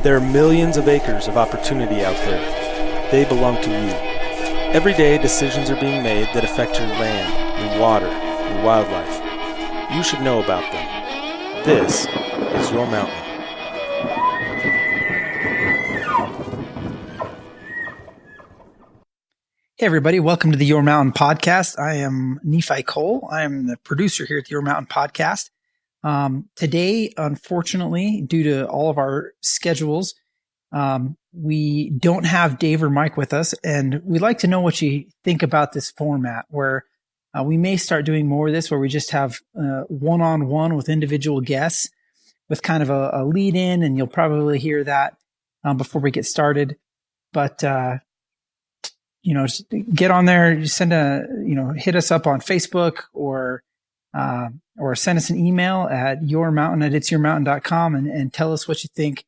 There are millions of acres of opportunity out there. They belong to you. Every day, decisions are being made that affect your land, your water, your wildlife. You should know about them. This is your mountain. Hey everybody, welcome to the Your Mountain Podcast. I am Nephi Cole. I am the producer here at the Your Mountain Podcast. Today, unfortunately, due to all of our schedules, we don't have Dave or Mike with us, and we'd like to know what you think about this format where we may start doing more of this, where we just have one-on-one with individual guests with kind of a lead in, and you'll probably hear that before we get started. But just get on there, send hit us up on Facebook or send us an email at yourmountain@itsyourmountain.com and tell us what you think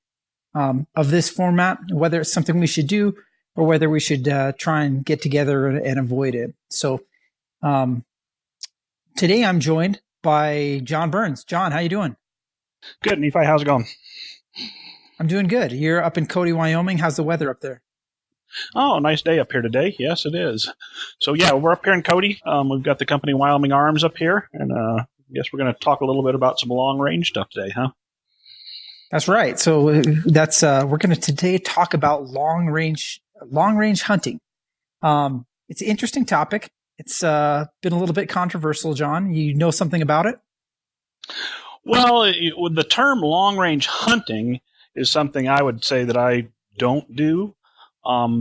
of this format, whether it's something we should do or whether we should try and get together and avoid it. So today I'm joined by John Burns. John, how you doing? Good, Nephi. How's it going? I'm doing good. You're up in Cody, Wyoming. How's the weather up there? Oh, nice day up here today. Yes, it is. So, yeah, we're up here in Cody. We've got the company Wyoming Arms up here, and I guess we're going to talk a little bit about some long-range stuff today, huh? That's right. So we're going to today talk about long-range hunting. It's an interesting topic. It's been a little bit controversial, John. You know something about it? Well, with the term long-range hunting is something I would say that I don't do.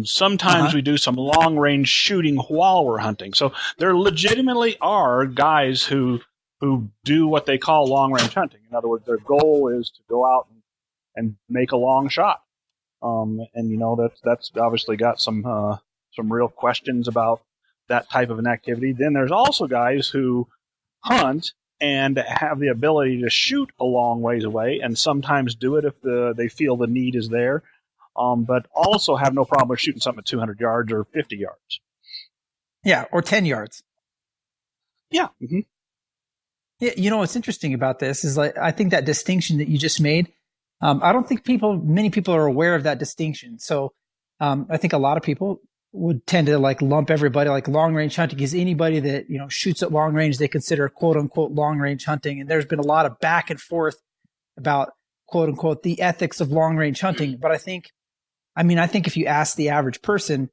Sometimes we do some long-range shooting while we're hunting. So there legitimately are guys who do what they call long-range hunting. In other words, their goal is to go out and make a long shot. That's obviously got some real questions about that type of an activity. Then there's also guys who hunt and have the ability to shoot a long ways away, and sometimes do it if they feel the need is there. But also have no problem with shooting something at 200 yards or 50 yards. Yeah, or 10 yards. Yeah. Mm-hmm. Yeah, what's interesting about this is I think that distinction that you just made, I don't think many people are aware of that distinction. So I think a lot of people would tend to lump everybody long range hunting is anybody that, shoots at long range, they consider quote unquote long range hunting. And there's been a lot of back and forth about quote unquote the ethics of long range hunting. But I think if you ask the average person,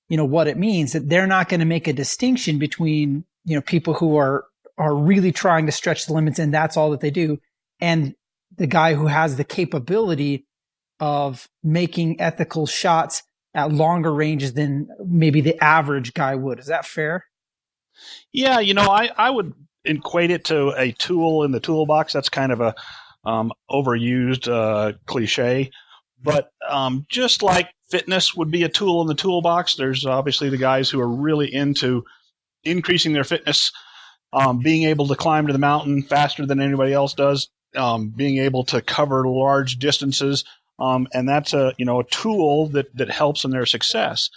what it means, that they're not going to make a distinction between, people who are really trying to stretch the limits and that's all that they do, and the guy who has the capability of making ethical shots at longer ranges than maybe the average guy would. Is that fair? Yeah, I would equate it to a tool in the toolbox. That's kind of a overused cliche. But just like fitness would be a tool in the toolbox, there's obviously the guys who are really into increasing their fitness, being able to climb to the mountain faster than anybody else does, being able to cover large distances, and that's a tool that helps in their success.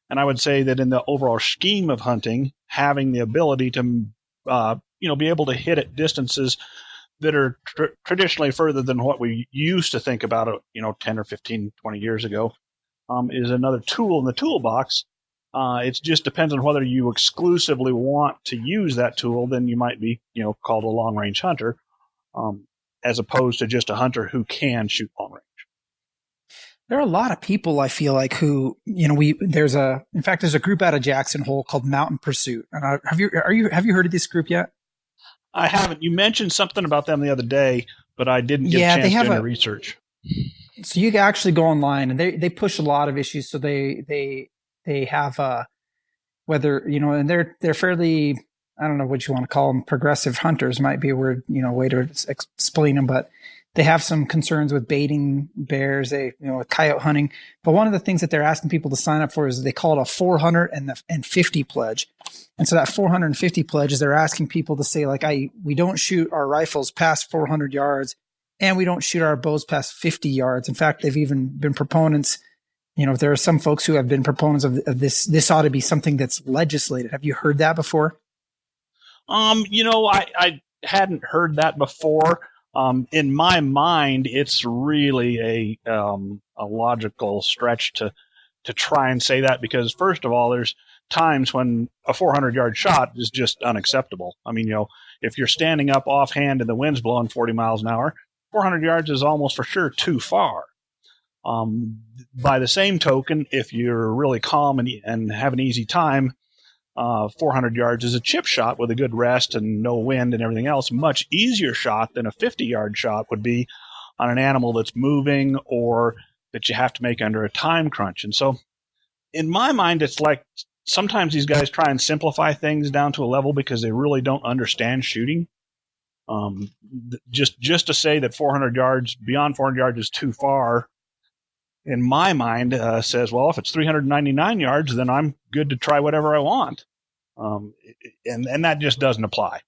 And I would say that in the overall scheme of hunting, having the ability to be able to hit at distances that are traditionally further than what we used to think about it, 10 or 15, 20 years ago, is another tool in the toolbox. It just depends on whether you exclusively want to use that tool. Then you might be, called a long-range hunter, as opposed to just a hunter who can shoot long-range. There are a lot of people, I feel like, who, there's a group out of Jackson Hole called Mountain Pursuit. And have you heard of this group yet? I haven't. You mentioned something about them the other day, but I didn't get a chance to do any research. So you can actually go online, and they push a lot of issues. So they have whether and they're fairly, I don't know what you want to call them, progressive hunters might be a word, way to explain them, but they have some concerns with baiting bears, with coyote hunting. But one of the things that they're asking people to sign up for is they call it a 450 pledge. And so that 450 pledge is they're asking people to say we don't shoot our rifles past 400 yards and we don't shoot our bows past 50 yards. In fact, they've even been proponents, there are some folks who have been proponents of this. This ought to be something that's legislated. Have you heard that before? I hadn't heard that before. In my mind, it's really a logical stretch to try and say that, because first of all, there's times when a 400-yard shot is just unacceptable. I mean, if you're standing up offhand and the wind's blowing 40 miles an hour, 400 yards is almost for sure too far. By the same token, if you're really calm and have an easy time, 400 yards is a chip shot with a good rest and no wind and everything else. Much easier shot than a 50-yard shot would be on an animal that's moving or that you have to make under a time crunch. And so in my mind, it's like sometimes these guys try and simplify things down to a level because they really don't understand shooting. Just to say that 400 yards, beyond 400 yards is too far, in my mind, says, well, if it's 399 yards, then I'm good to try whatever I want. And that just doesn't apply.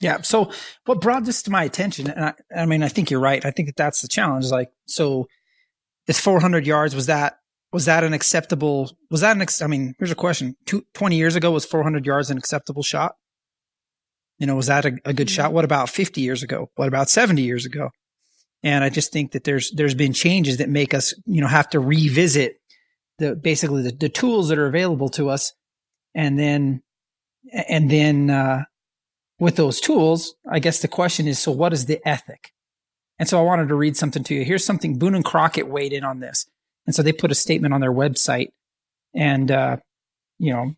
Yeah. So what brought this to my attention, and I mean, I think you're right. I think that's the challenge. Like, so this 400 yards, was that an acceptable, I mean, here's a question. 20 years ago, was 400 yards an acceptable shot? Was that a good shot? What about 50 years ago? What about 70 years ago? And I just think that there's been changes that make us, have to revisit basically the tools that are available to us. And then with those tools, I guess the question is, so what is the ethic? And so I wanted to read something to you. Here's something Boone and Crockett weighed in on this. And so they put a statement on their website. And,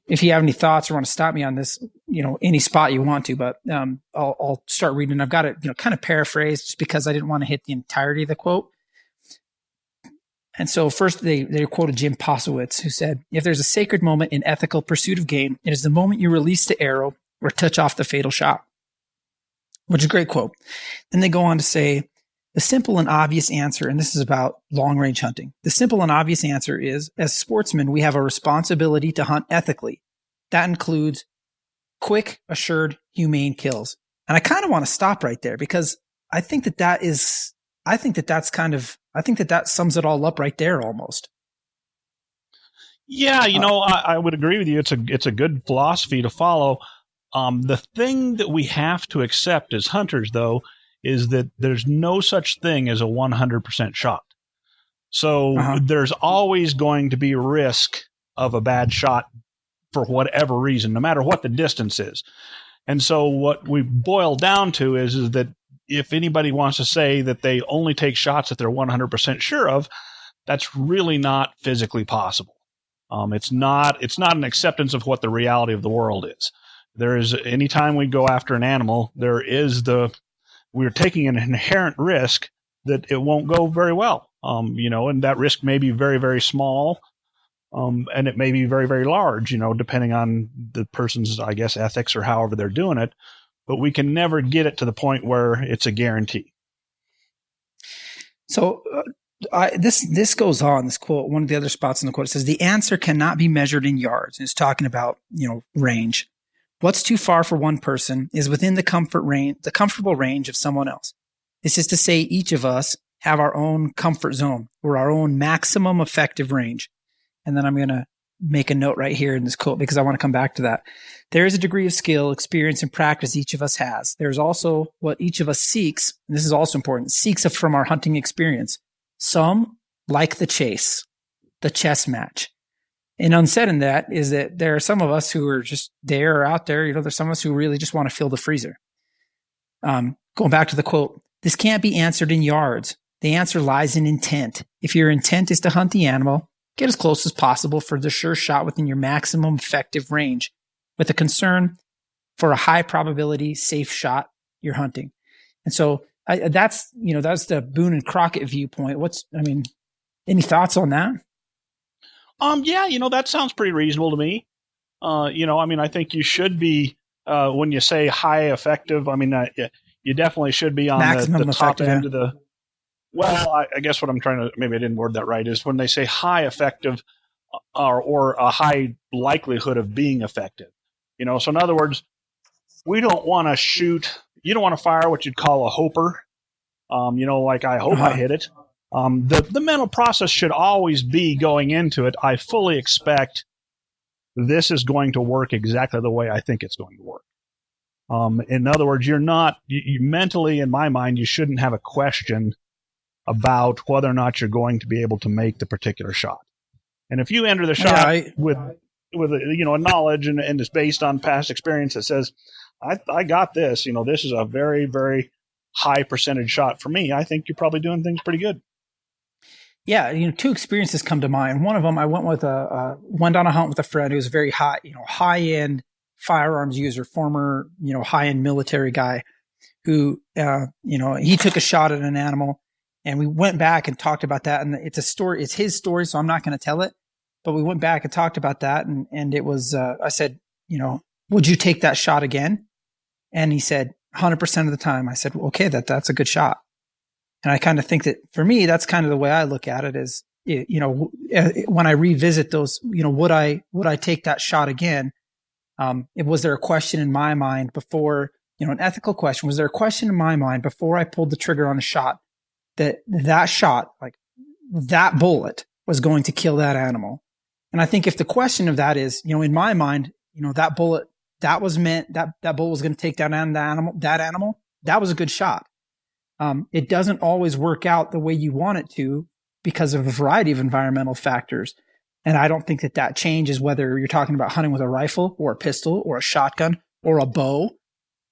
if you have any thoughts or want to stop me on this, any spot you want to, but I'll start reading. I've got it, kind of paraphrased just because I didn't want to hit the entirety of the quote. And so first they quoted Jim Posowitz, who said, if there's a sacred moment in ethical pursuit of game, it is the moment you release the arrow or touch off the fatal shot, which is a great quote. Then they go on to say, the simple and obvious answer, and this is about long-range hunting, the simple and obvious answer is, as sportsmen, we have a responsibility to hunt ethically. That includes quick, assured, humane kills. And I kind of want to stop right there because I think that sums it all up right there almost. Yeah, I would agree with you. It's a good philosophy to follow. The thing that we have to accept as hunters, though, is that there's no such thing as a 100% shot. So there's always going to be risk of a bad shot for whatever reason, no matter what the distance is. And so what we boil down to is that if anybody wants to say that they only take shots that they're 100% sure of, that's really not physically possible. It's not an acceptance of what the reality of the world is. There is, anytime we go after an animal, we're taking an inherent risk that it won't go very well. And that risk may be very, very small. And it may be very, very large, depending on the person's, I guess, ethics or however they're doing it. But we can never get it to the point where it's a guarantee. So this goes on, this quote, one of the other spots in the quote says, the answer cannot be measured in yards. And it's talking about, range. What's too far for one person is within the comfortable range of someone else. This is to say, each of us have our own comfort zone or our own maximum effective range. And then I'm going to make a note right here in this quote because I want to come back to that. There is a degree of skill, experience, and practice each of us has. There's also what each of us seeks, and this is also important, seeks from our hunting experience. Some like the chase, the chess match. And unsaid in that is that there are some of us who are just there or out there. There's some of us who really just want to fill the freezer. Going back to the quote, this can't be answered in yards. The answer lies in intent. If your intent is to hunt the animal, get as close as possible for the sure shot within your maximum effective range, with a concern for a high probability safe shot you're hunting. And so that's the Boone and Crockett viewpoint. Any thoughts on that? Yeah, that sounds pretty reasonable to me. I think you should be, when you say high effective, you definitely should be on the top end of the, well, I guess what I'm trying to, maybe I didn't word that right, is when they say high effective or a high likelihood of being effective. So in other words, we don't want to shoot, you don't want to fire what you'd call a hoper. Like I hope I hit it. The mental process should always be going into it, I fully expect this is going to work exactly the way I think it's going to work. In other words, you're not you mentally, in my mind, you shouldn't have a question about whether or not you're going to be able to make the particular shot. And if you enter the shot with a knowledge and it's based on past experience that says, I got this, this is a very, very high percentage shot for me, I think you're probably doing things pretty good. Yeah, two experiences come to mind. One of them, I went on a hunt with a friend who was a very high end firearms user, former, high end military guy who, he took a shot at an animal, and we went back and talked about that. And it's his story, so I'm not going to tell it, but we went back and talked about that. And it was, I said, would you take that shot again? And he said, 100% of the time. I said, well, okay, that's a good shot. And I kind of think that for me, that's kind of the way I look at it is, when I revisit those, would I take that shot again? Was there a question in my mind before, an ethical question? Was there a question in my mind before I pulled the trigger on a shot that shot, like that bullet was going to kill that animal? And I think if the question of that is, in my mind, that bullet, that was meant that bullet was going to take down that animal, that was a good shot. It doesn't always work out the way you want it to because of a variety of environmental factors. And I don't think that changes whether you're talking about hunting with a rifle or a pistol or a shotgun or a bow.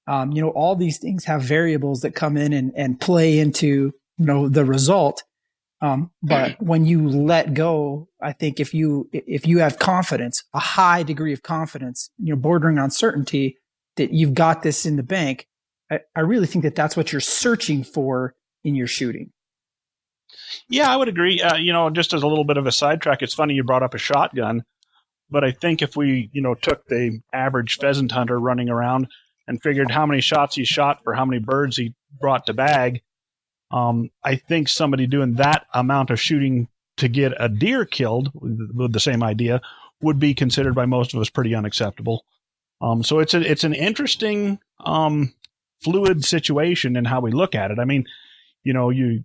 All these things have variables that come in and play into, the result. But when you let go, I think if you have confidence, a high degree of confidence, bordering on certainty that you've got this in the bank, I really think that's what you're searching for in your shooting. Yeah, I would agree. Just as a little bit of a sidetrack, it's funny you brought up a shotgun, but I think if we, took the average pheasant hunter running around and figured how many shots he shot for how many birds he brought to bag, I think somebody doing that amount of shooting to get a deer killed with the same idea would be considered by most of us pretty unacceptable. So it's an interesting fluid situation in how we look at it. I mean, you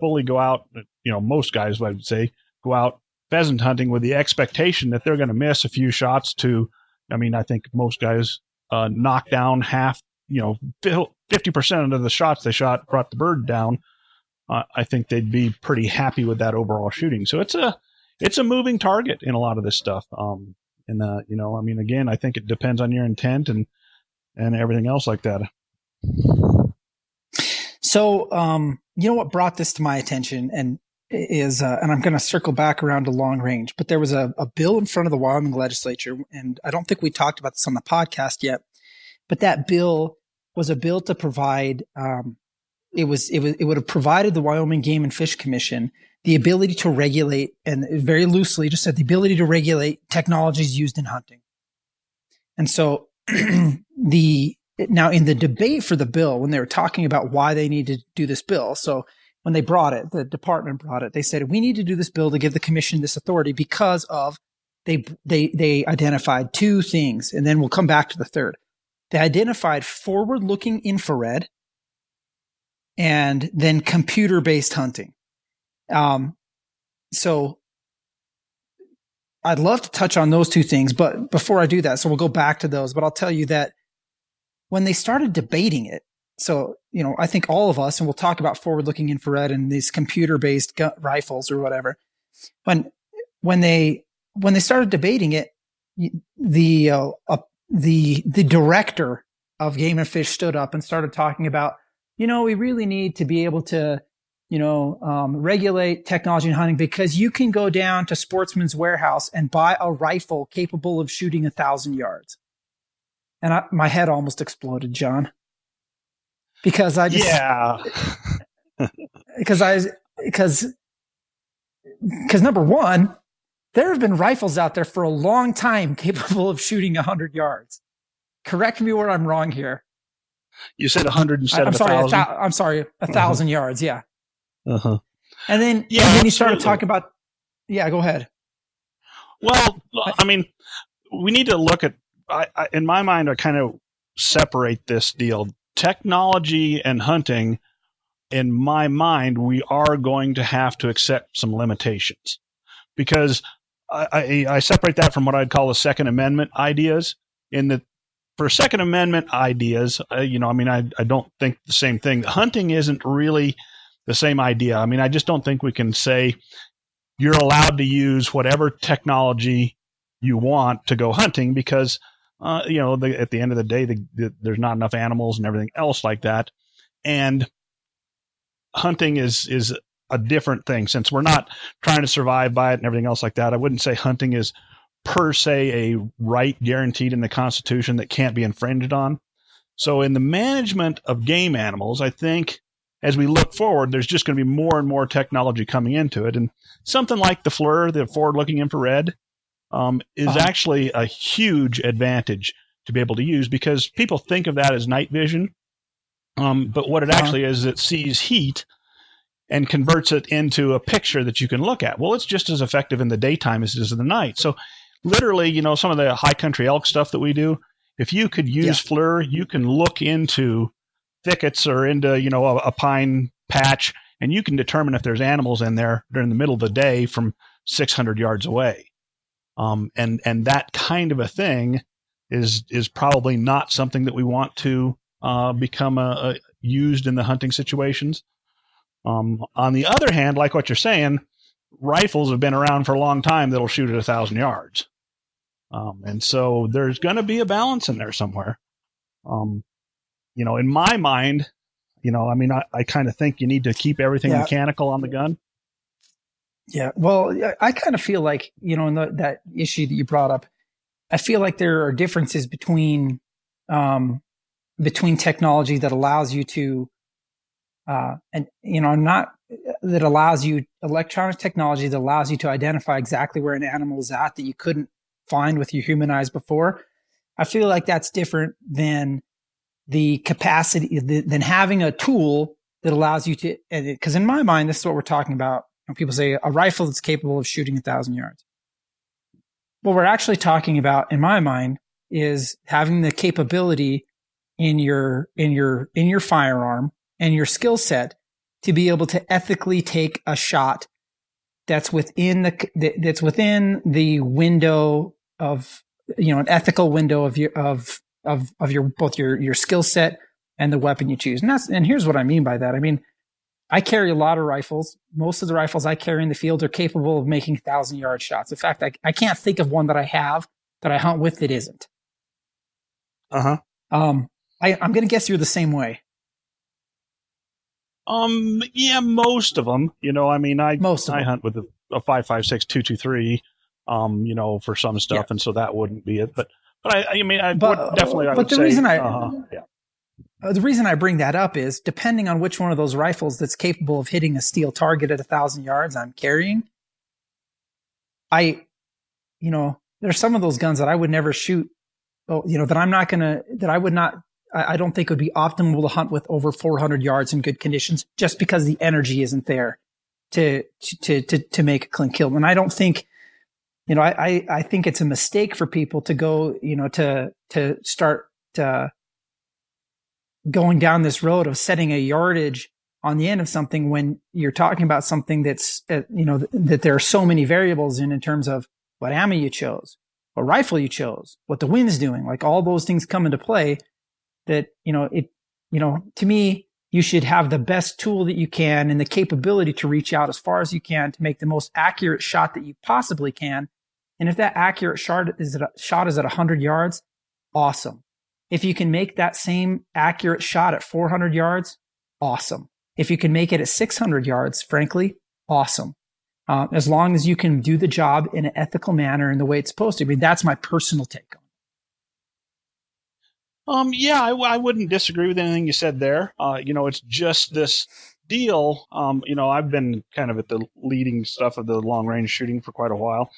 fully go out, most guys, I would say, go out pheasant hunting with the expectation that they're going to miss a few shots I think most guys knock down half, 50% of the shots they shot brought the bird down. I think they'd be pretty happy with that overall shooting. So it's a moving target in a lot of this stuff. Again, I think it depends on your intent and everything else like that. So, what brought this to my attention and I'm going to circle back around to long range, but there was a bill in front of the Wyoming legislature, and I don't think we talked about this on the podcast yet, but that bill was a bill to provide, it would have provided the Wyoming Game and Fish Commission the ability to regulate, and very loosely just said the ability to regulate technologies used in hunting. And so now in the debate for the bill, when they were talking about why they needed to do this bill, so when they brought it, the department brought it, they said, we need to do this bill to give the commission this authority because of, they identified two things, and then we'll come back to the third. They identified forward-looking infrared and then computer-based hunting. So I'd love to touch on those two things, but before I do that, so we'll go back to those, but I'll tell you that when they started debating it, so, I think all of us, and we'll talk about forward-looking infrared and these computer-based rifles or whatever. When they started debating it, the director of Game and Fish stood up and started talking about, we really need to be able to, regulate technology in hunting because you can go down to Sportsman's Warehouse and buy a rifle capable of shooting 1,000 yards. And my head almost exploded, John. Because I just, because number one, there have been rifles out there for a long time capable of shooting 100 yards. Correct me where I'm wrong here. You said 100 instead of 1,000. I'm sorry, 1,000 yards. Yeah. Uh-huh. And then you started talking about, go ahead. Well, we need to look at, in my mind, I kind of separate this deal. Technology and hunting, in my mind, we are going to have to accept some limitations because I separate that from what I'd call the Second Amendment ideas in that for Second Amendment ideas, I don't think the same thing. Hunting isn't really the same idea. I mean, I just don't think we can say you're allowed to use whatever technology you want to go hunting because, at the end of the day, there's not enough animals and everything else like that. And hunting is a different thing since we're not trying to survive by it and everything else like that. I wouldn't say hunting is per se a right guaranteed in the Constitution that can't be infringed on. So in the management of game animals, I think as we look forward, there's just going to be more and more technology coming into it. And something like the FLIR, the forward-looking infrared, is actually a huge advantage to be able to use because people think of that as night vision. But what it actually is, it sees heat and converts it into a picture that you can look at. Well, it's just as effective in the daytime as it is in the night. So literally, some of the high country elk stuff that we do, if you could use FLIR, you can look into thickets or into, a pine patch, and you can determine if there's animals in there during the middle of the day from 600 yards away. And that kind of a thing is probably not something that we want to become used in the hunting situations. On the other hand, like what you're saying, rifles have been around for a long time that'll shoot at 1,000 yards. And so there's going to be a balance in there somewhere. In my mind, I kind of think you need to keep everything mechanical on the gun. Yeah. Well, I kind of feel like, in that issue that you brought up, I feel like there are differences between technology that allows you to, electronic technology that allows you to identify exactly where an animal is at that you couldn't find with your human eyes before. I feel like that's different than the capacity, than having a tool that allows you to, because in my mind, this is what we're talking about. When people say a rifle that's capable of shooting 1,000 yards. What we're actually talking about, in my mind, is having the capability in your firearm and your skill set to be able to ethically take a shot that's within the window of, an ethical window of your both your skill set and the weapon you choose. And here's what I mean by that. I mean, I carry a lot of rifles. Most of the rifles I carry in the field are capable of making 1,000-yard shots. In fact, I can't think of one that I have that I hunt with that isn't. I'm going to guess you're the same way. Yeah, most of them. I hunt with a 5.56 223. For some stuff, and so that wouldn't be it. But I would say. The reason I bring that up is depending on which one of those rifles that's capable of hitting a steel target at 1,000 yards I'm carrying, there's some of those guns that I would never shoot, I don't think would be optimal to hunt with over 400 yards in good conditions just because the energy isn't there to make a clean kill. And I don't think, I think it's a mistake for people to go, to start, going down this road of setting a yardage on the end of something when you're talking about something that's, that there are so many variables in terms of what ammo you chose, what rifle you chose, what the wind's doing, like all those things come into play that, to me, you should have the best tool that you can and the capability to reach out as far as you can to make the most accurate shot that you possibly can. And if that accurate shot is at 100 yards, awesome. If you can make that same accurate shot at 400 yards, awesome. If you can make it at 600 yards, frankly, awesome. As long as you can do the job in an ethical manner and the way it's supposed to. I mean, that's my personal take on it. I wouldn't disagree with anything you said there. It's just this deal. I've been kind of at the leading stuff of the long range shooting for quite a while.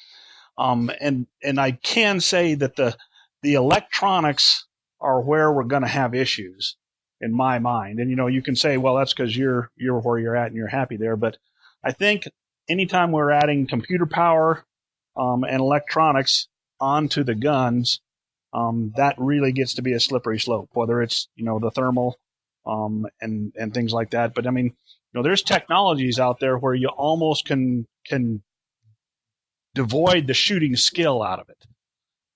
And I can say that the electronics are where we're going to have issues in my mind. And, you can say, well, that's because you're where you're at and you're happy there. But I think anytime we're adding computer power, and electronics onto the guns, that really gets to be a slippery slope, whether it's, the thermal, and things like that. But I mean, there's technologies out there where you almost can devoid the shooting skill out of it.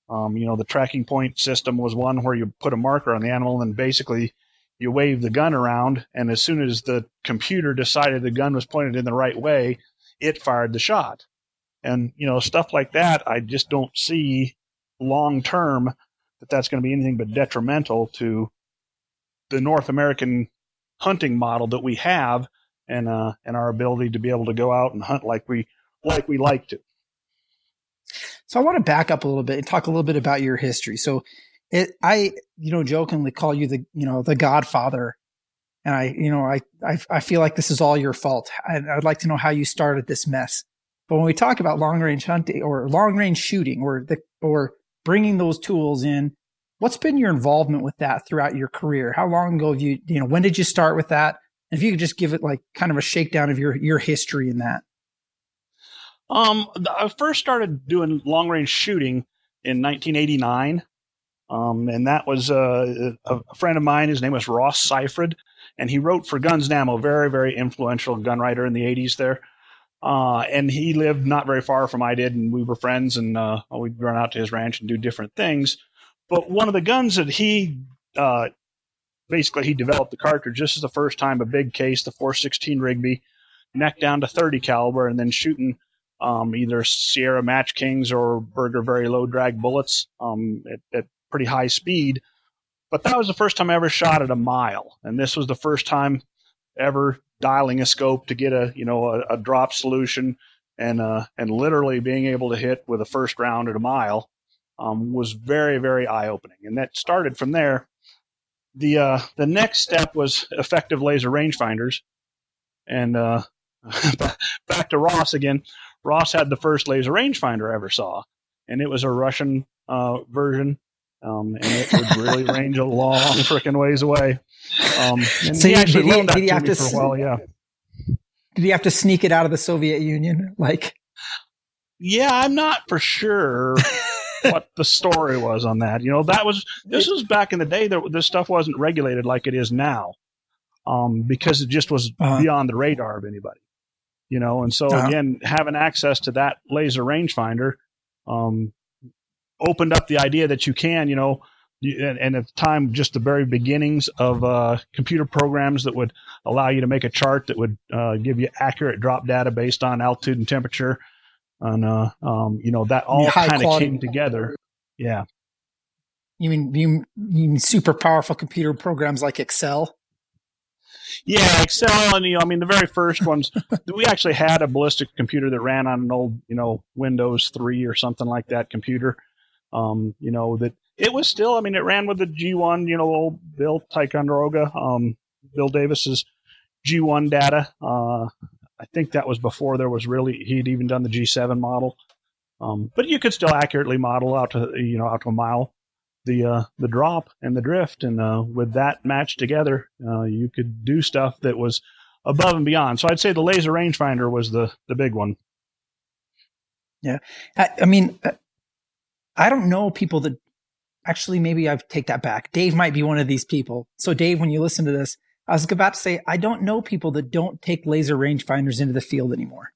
The tracking point system was one where you put a marker on the animal and then basically you wave the gun around, and as soon as the computer decided the gun was pointed in the right way, it fired the shot. And, stuff like that, I just don't see long term that that's going to be anything but detrimental to the North American hunting model that we have, and our ability to be able to go out and hunt like we like to. So I want to back up a little bit and talk a little bit about your history. So I jokingly call you the Godfather. And I feel like this is all your fault. I'd like to know how you started this mess. But when we talk about long range hunting or long range shooting or bringing those tools in, what's been your involvement with that throughout your career? How long ago when did you start with that? And if you could just give it like kind of a shakedown of your history in that. I first started doing long range shooting in 1989. And that was a friend of mine. His name was Ross Seifrid, and he wrote for Guns and Ammo, very, very influential gun writer in the 80s there. And he lived not very far from I did, and we were friends, and we'd run out to his ranch and do different things. But one of the guns that he developed the cartridge. This is the first time a big case, the 416 Rigby, neck down to 30 caliber, and then shooting either Sierra Match Kings or Berger very low drag bullets at pretty high speed. But that was the first time I ever shot at a mile, and this was the first time ever dialing a scope to get a drop solution, and literally being able to hit with a first round at a mile was very, very eye opening, and that started from there. The next step was effective laser rangefinders, and back to Ross again. Ross had the first laser rangefinder I ever saw, and it was a Russian version. And it would really range a long frickin' ways away. And so he actually loaned that to me for a while, yeah. Did he have to sneak it out of the Soviet Union? Yeah, I'm not for sure what the story was on that. This was back in the day that this stuff wasn't regulated like it is now, because it just was beyond the radar of anybody. And so again, having access to that laser rangefinder, opened up the idea that you can, and at the time, just the very beginnings of computer programs that would allow you to make a chart that would give you accurate drop data based on altitude and temperature, and that all kind of came together. Yeah. You mean super powerful computer programs like Excel? Yeah, Excel, and the very first ones. We actually had a ballistic computer that ran on an old, Windows 3 or something like that computer. That it was still, it ran with the G1, old Bill Ticonderoga, Bill Davis's G1 data. I think that was before he'd even done the G7 model. But you could still accurately model out to a mile the drop and the drift. And with that matched together, you could do stuff that was above and beyond. So I'd say the laser rangefinder was the big one. Yeah. I don't know people that actually, maybe I take that back. Dave might be one of these people. So Dave, when you listen to this, I was about to say, I don't know people that don't take laser rangefinders into the field anymore.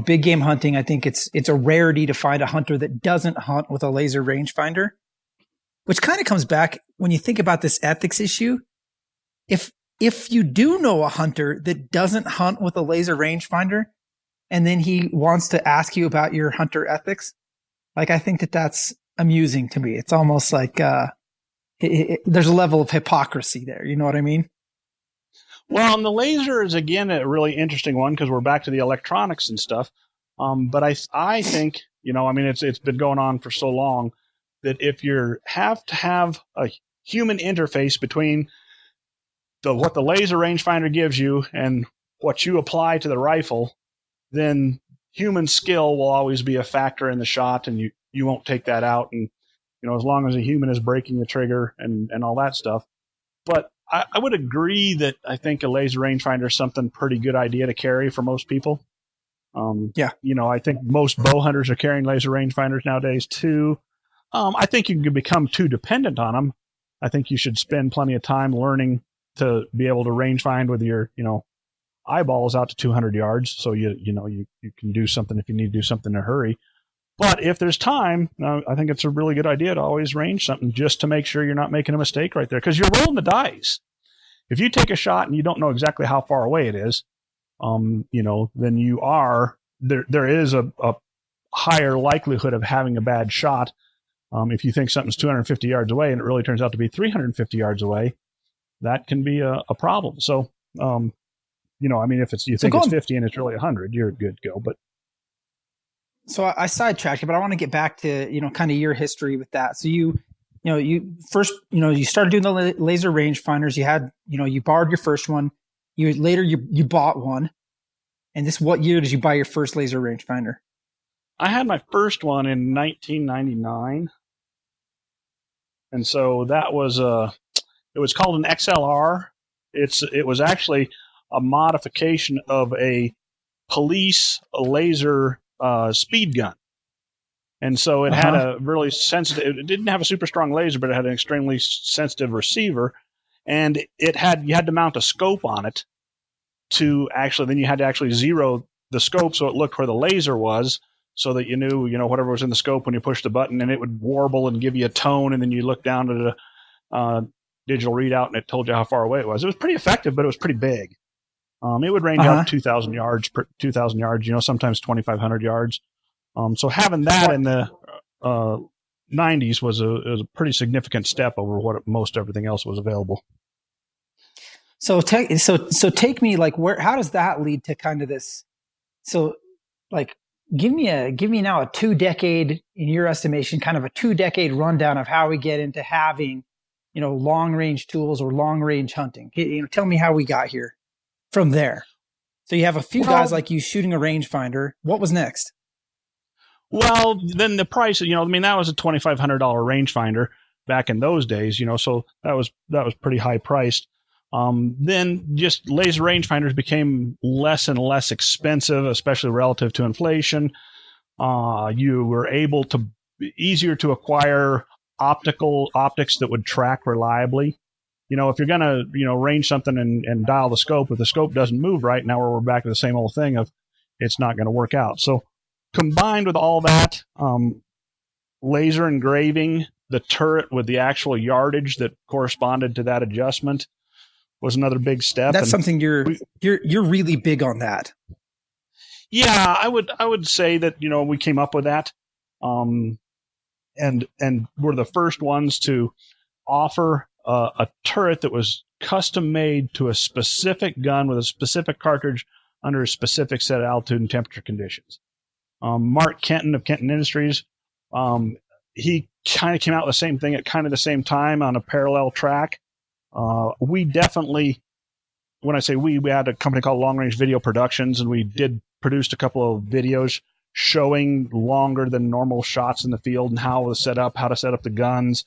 Big game hunting, I think it's a rarity to find a hunter that doesn't hunt with a laser rangefinder, which kind of comes back when you think about this ethics issue. If you do know a hunter that doesn't hunt with a laser rangefinder, and then he wants to ask you about your hunter ethics, I think that's amusing to me. It's almost like there's a level of hypocrisy there. You know what I mean? Well, and the laser is, again, a really interesting one because we're back to the electronics and stuff. But I think, it's been going on for so long that if you have to have a human interface between what the laser rangefinder gives you and what you apply to the rifle, then human skill will always be a factor in the shot, and you won't take that out. And, as long as a human is breaking the trigger and all that stuff. But I would agree that I think a laser rangefinder is something pretty good idea to carry for most people. Yeah. I think most bow hunters are carrying laser rangefinders nowadays too. I think you can become too dependent on them. I think you should spend plenty of time learning to be able to rangefind with your, eyeballs out to 200 yards. So you can do something if you need to do something in a hurry. But if there's time, I think it's a really good idea to always range something just to make sure you're not making a mistake right there, because you're rolling the dice. If you take a shot and you don't know exactly how far away it is, then you are there is a higher likelihood of having a bad shot. If you think something's 250 yards away and it really turns out to be 350 yards away, that can be a problem. So, if it's it's 50 and it's really 100, you're good to go. But so I sidetracked, but I want to get back to kind of your history with that. So you first you started doing the laser rangefinders. You had you borrowed your first one. You bought one. And what year did you buy your first laser rangefinder? I had my first one in 1999. And so that was it was called an XLR. It was actually a modification of a police laser speed gun. And so it had a really sensitive, it didn't have a super strong laser, but it had an extremely sensitive receiver. And you had to mount a scope on it then you had to actually zero the scope so it looked where the laser was, so that you knew, whatever was in the scope when you pushed the button, and it would warble and give you a tone, and then you look down at the digital readout and it told you how far away it was. It was pretty effective, but it was pretty big. It would range out 2,000 yards, sometimes 2,500 yards. So having that in the 90s was a pretty significant step over what most everything else was available. So take me how does that lead to kind of this? So give me now a 2-decade, in your estimation, kind of a 2-decade rundown of how we get into having, long range tools or long range hunting. Tell me how we got here from there. So you have a few guys like you shooting a rangefinder. What was next? Well, then the price, that was a $2,500 rangefinder back in those days, so that was pretty high priced. Then just laser rangefinders became less and less expensive, especially relative to inflation. You were able to easier to acquire optics that would track reliably. If you're going to, range something and dial the scope, if the scope doesn't move right, now we're back to the same old thing of it's not going to work out. So combined with all that, laser engraving the turret with the actual yardage that corresponded to that adjustment was another big step. That's something you're really big on that. Yeah, I would say that, we came up with that. And we're the first ones to offer a turret that was custom made to a specific gun with a specific cartridge under a specific set of altitude and temperature conditions. Mark Kenton of Kenton Industries, he kind of came out with the same thing at kind of the same time on a parallel track. We definitely, when I say we had a company called Long Range Video Productions, and we produced a couple of videos showing longer than normal shots in the field and how to set up the guns,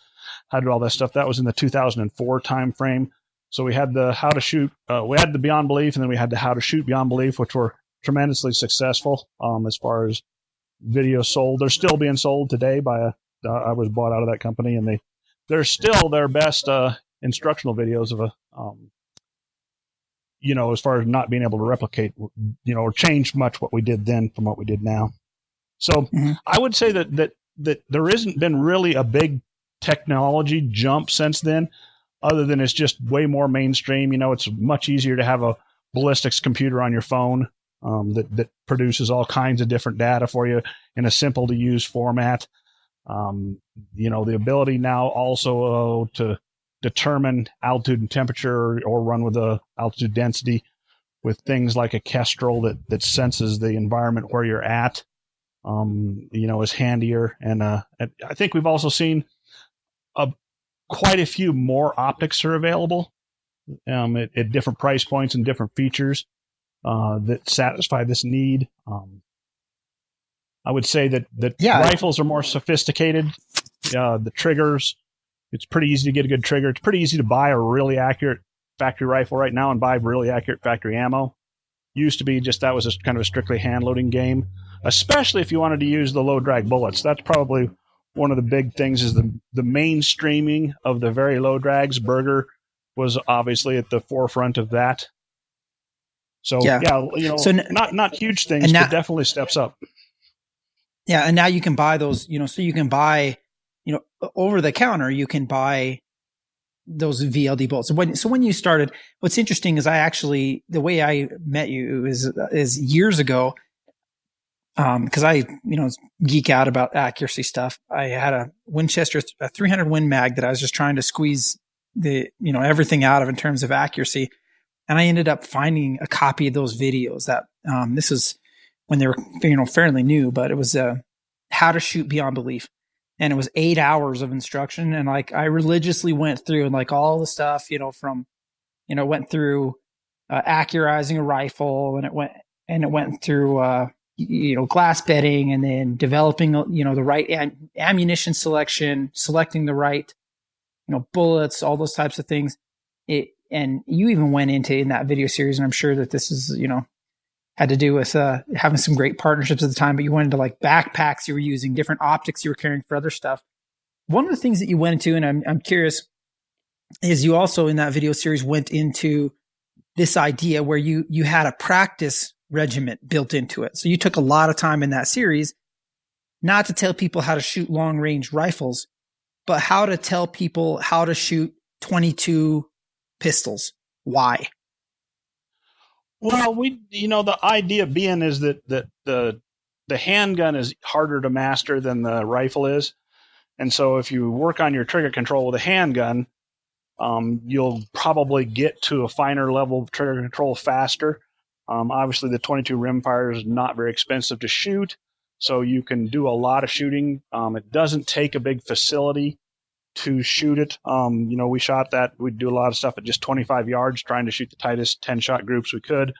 how to do all that stuff. That was in the 2004 time frame. So we had the how to shoot, we had the Beyond Belief, and then we had the how to shoot Beyond Belief, which were tremendously successful as far as videos sold. They're still being sold today by I was bought out of that company, and they're still their best instructional videos of as far as not being able to replicate, or change much what we did then from what we did now. So I would say that there isn't been really a big technology jump since then, other than it's just way more mainstream. It's much easier to have a ballistics computer on your phone that produces all kinds of different data for you in a simple to use format. The ability now also to determine altitude and temperature, or run with the altitude density with things like a Kestrel that senses the environment where you're at, is handier. And I think we've also seen quite a few more optics are available at different price points and different features that satisfy this need. I would say that rifles are more sophisticated. The triggers, it's pretty easy to get a good trigger. It's pretty easy to buy a really accurate factory rifle right now and buy really accurate factory ammo. Used to be that was kind of a strictly hand loading game, especially if you wanted to use the low drag bullets. That's probably one of the big things, is the mainstreaming of the very low drags. Berger was obviously at the forefront of that. So so not huge things, but definitely steps up. Yeah. And now you can buy those, so you can buy, over the counter, you can buy those VLD bolts. So when you started, what's interesting is the way I met you is years ago. Cause I, geek out about accuracy stuff. I had a Winchester, a 300 Win Mag that I was just trying to squeeze everything out of in terms of accuracy. And I ended up finding a copy of those videos that, this was when they were, fairly new, but it was, how to shoot beyond belief. And it was 8 hours of instruction. And like, I religiously went through and like all the stuff, went through, accurizing a rifle, and it went through, glass bedding, and then developing, the right ammunition selection, selecting the right, bullets, all those types of things. And you even went into in that video series, and I'm sure that this is, had to do with having some great partnerships at the time, but you went into like backpacks you were using, different optics you were carrying for other stuff. One of the things that you went into, and I'm curious, is you also in that video series went into this idea where you had a practice regiment built into it. So you took a lot of time in that series, not to tell people how to shoot long range rifles, but how to tell people how to shoot 22 pistols. Why? Well, the idea being is that the handgun is harder to master than the rifle is. And so if you work on your trigger control with a handgun, you'll probably get to a finer level of trigger control faster. Obviously, the 22 rimfire is not very expensive to shoot, so you can do a lot of shooting. It doesn't take a big facility to shoot it. We shot that. We'd do a lot of stuff at just 25 yards, trying to shoot the tightest 10-shot groups we could.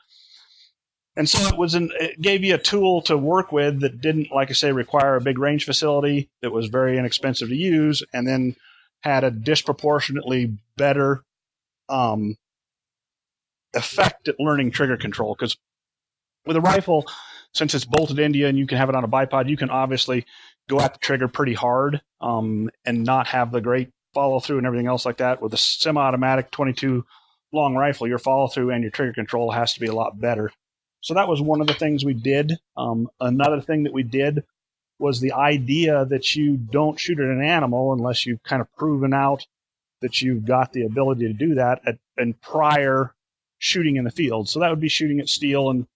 And so it gave you a tool to work with that didn't, like I say, require a big range facility, that was very inexpensive to use, and then had a disproportionately better effect at learning trigger control. Because with a rifle, since it's bolted into you and you can have it on a bipod, you can obviously go at the trigger pretty hard and not have the great follow through and everything else like that. With a semi-automatic 22 long rifle, your follow through and your trigger control has to be a lot better. So that was one of the things we did. Another thing that we did was the idea that you don't shoot at an animal unless you've kind of proven out that you've got the ability to do that in prior shooting in the field. So that would be shooting at steel and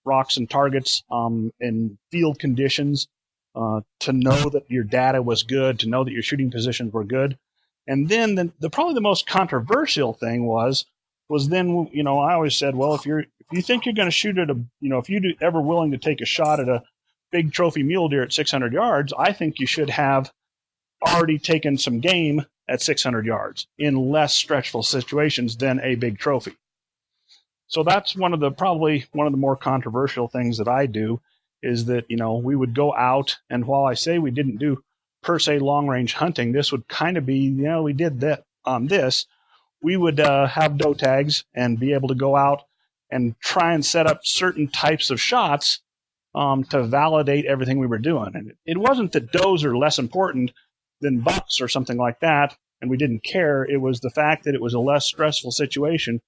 rocks and targets in field conditions, to know that your data was good, to know that your shooting positions were good. And then probably the most controversial thing was then, I always said, well, if you think you're going to shoot at if you're ever willing to take a shot at a big trophy mule deer at 600 yards, I think you should have already taken some game at 600 yards in less stressful situations than a big trophy. So that's probably one of the more controversial things that I do, is that, we would go out, and while I say we didn't do per se long range hunting, this would kind of be, we did that on this. We would have doe tags and be able to go out and try and set up certain types of shots to validate everything we were doing. And it wasn't that does are less important than bucks or something like that, and we didn't care. It was the fact that it was a less stressful situation,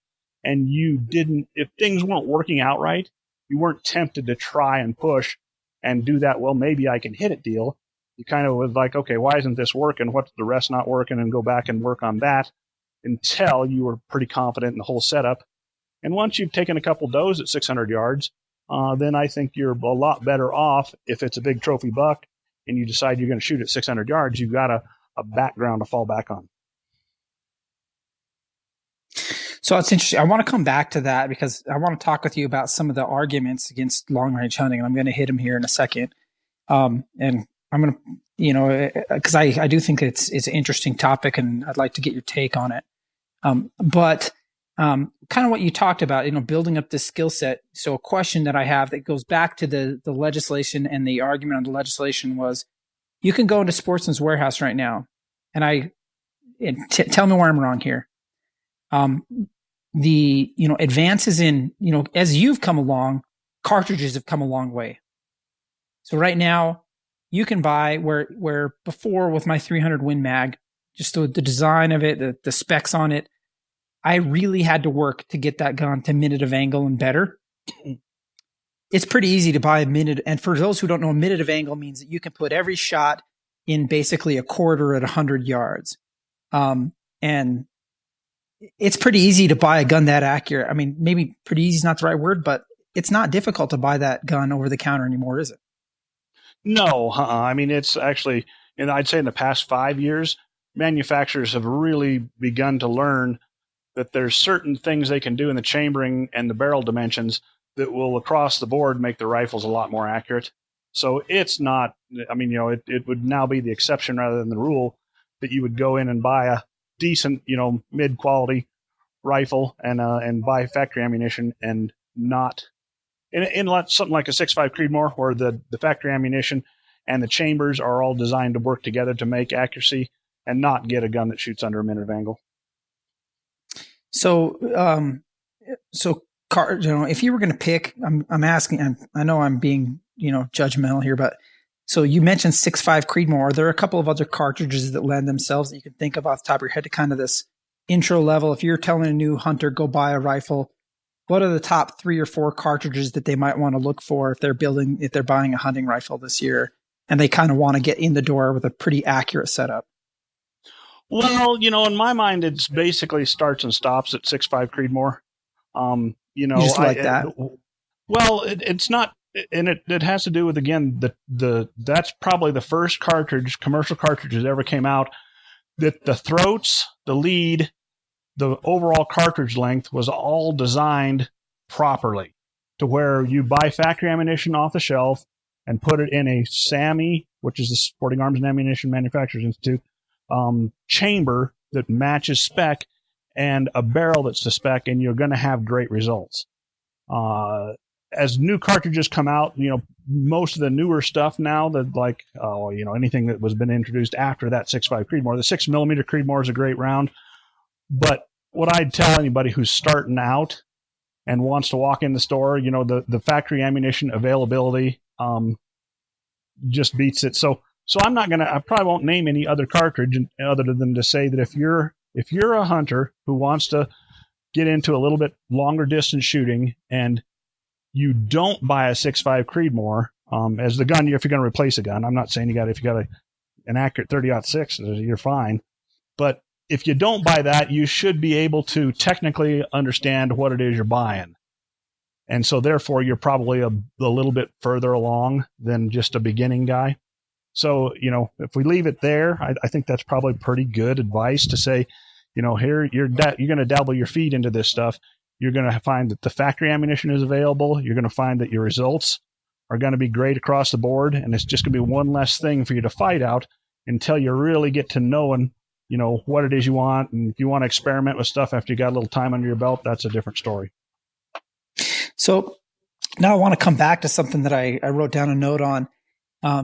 and if things weren't working out right, you weren't tempted to try and push and do that, well, maybe I can hit it deal. You kind of was like, okay, why isn't this working? What's the rest not working? And go back and work on that until you were pretty confident in the whole setup. And once you've taken a couple does at 600 yards, then I think you're a lot better off. If it's a big trophy buck and you decide you're going to shoot at 600 yards, you've got a background to fall back on. So it's interesting. I want to come back to that because I want to talk with you about some of the arguments against long range hunting, and I'm going to hit them here in a second. And I'm going to, because I do think it's an interesting topic, and I'd like to get your take on it. But kind of what you talked about, building up this skill set. So a question that I have that goes back to the legislation, and the argument on the legislation was, you can go into Sportsman's Warehouse right now, and tell me where I'm wrong here. The advances in, as you've come along, cartridges have come a long way. So right now you can buy where before with my 300 Win Mag, just the design of it, the specs on it, I really had to work to get that gun to minute of angle and better. it's pretty easy to buy a minute. And for those who don't know, a minute of angle means that you can put every shot in basically a quarter at 100 yards. And it's pretty easy to buy a gun that accurate. I mean, maybe pretty easy is not the right word, but it's not difficult to buy that gun over the counter anymore, is it? No, I mean, it's actually, and I'd say in the past 5 years, manufacturers have really begun to learn that there's certain things they can do in the chambering and the barrel dimensions that will across the board make the rifles a lot more accurate. So it's not, I mean, it would now be the exception rather than the rule that you would go in and buy a decent, mid-quality rifle and buy factory ammunition and not, in something like a 6.5 Creedmoor where the factory ammunition and the chambers are all designed to work together to make accuracy and not get a gun that shoots under a minute of angle. So, if you were going to pick, I'm asking, I know I'm being, judgmental here, but so you mentioned 6.5 Creedmoor. Are there a couple of other cartridges that lend themselves that you can think of off the top of your head to kind of this intro level? If you're telling a new hunter, go buy a rifle, what are the top 3 or 4 cartridges that they might want to look for if they're buying a hunting rifle this year and they kind of want to get in the door with a pretty accurate setup? Well, in my mind, it's basically starts and stops at 6.5 Creedmoor. You just like that? Well, it's not, and it has to do with, again, that's probably the first commercial cartridges ever came out that the throats, the lead, the overall cartridge length was all designed properly to where you buy factory ammunition off the shelf and put it in a SAMI, which is the Sporting Arms and Ammunition Manufacturers Institute, chamber that matches spec and a barrel that's to spec, and you're going to have great results. As new cartridges come out, most of the newer stuff now that anything that was been introduced after that 6.5 Creedmoor, the 6mm Creedmoor is a great round. But what I'd tell anybody who's starting out and wants to walk in the store, the factory ammunition availability just beats it. So I probably won't name any other cartridge other than to say that if you're a hunter who wants to get into a little bit longer distance shooting and you don't buy a 6.5 Creedmoor as the gun, if you're going to replace a gun, I'm not saying if you got an accurate 30-06, you're fine. But if you don't buy that, you should be able to technically understand what it is you're buying. And so therefore, you're probably a little bit further along than just a beginning guy. So, if we leave it there, I think that's probably pretty good advice to say, here you're going to dabble your feet into this stuff. You're going to find that the factory ammunition is available. You're going to find that your results are going to be great across the board. And it's just going to be one less thing for you to fight out until you really get to knowing, what it is you want. And if you want to experiment with stuff after you got a little time under your belt, that's a different story. So now I want to come back to something that I wrote down a note on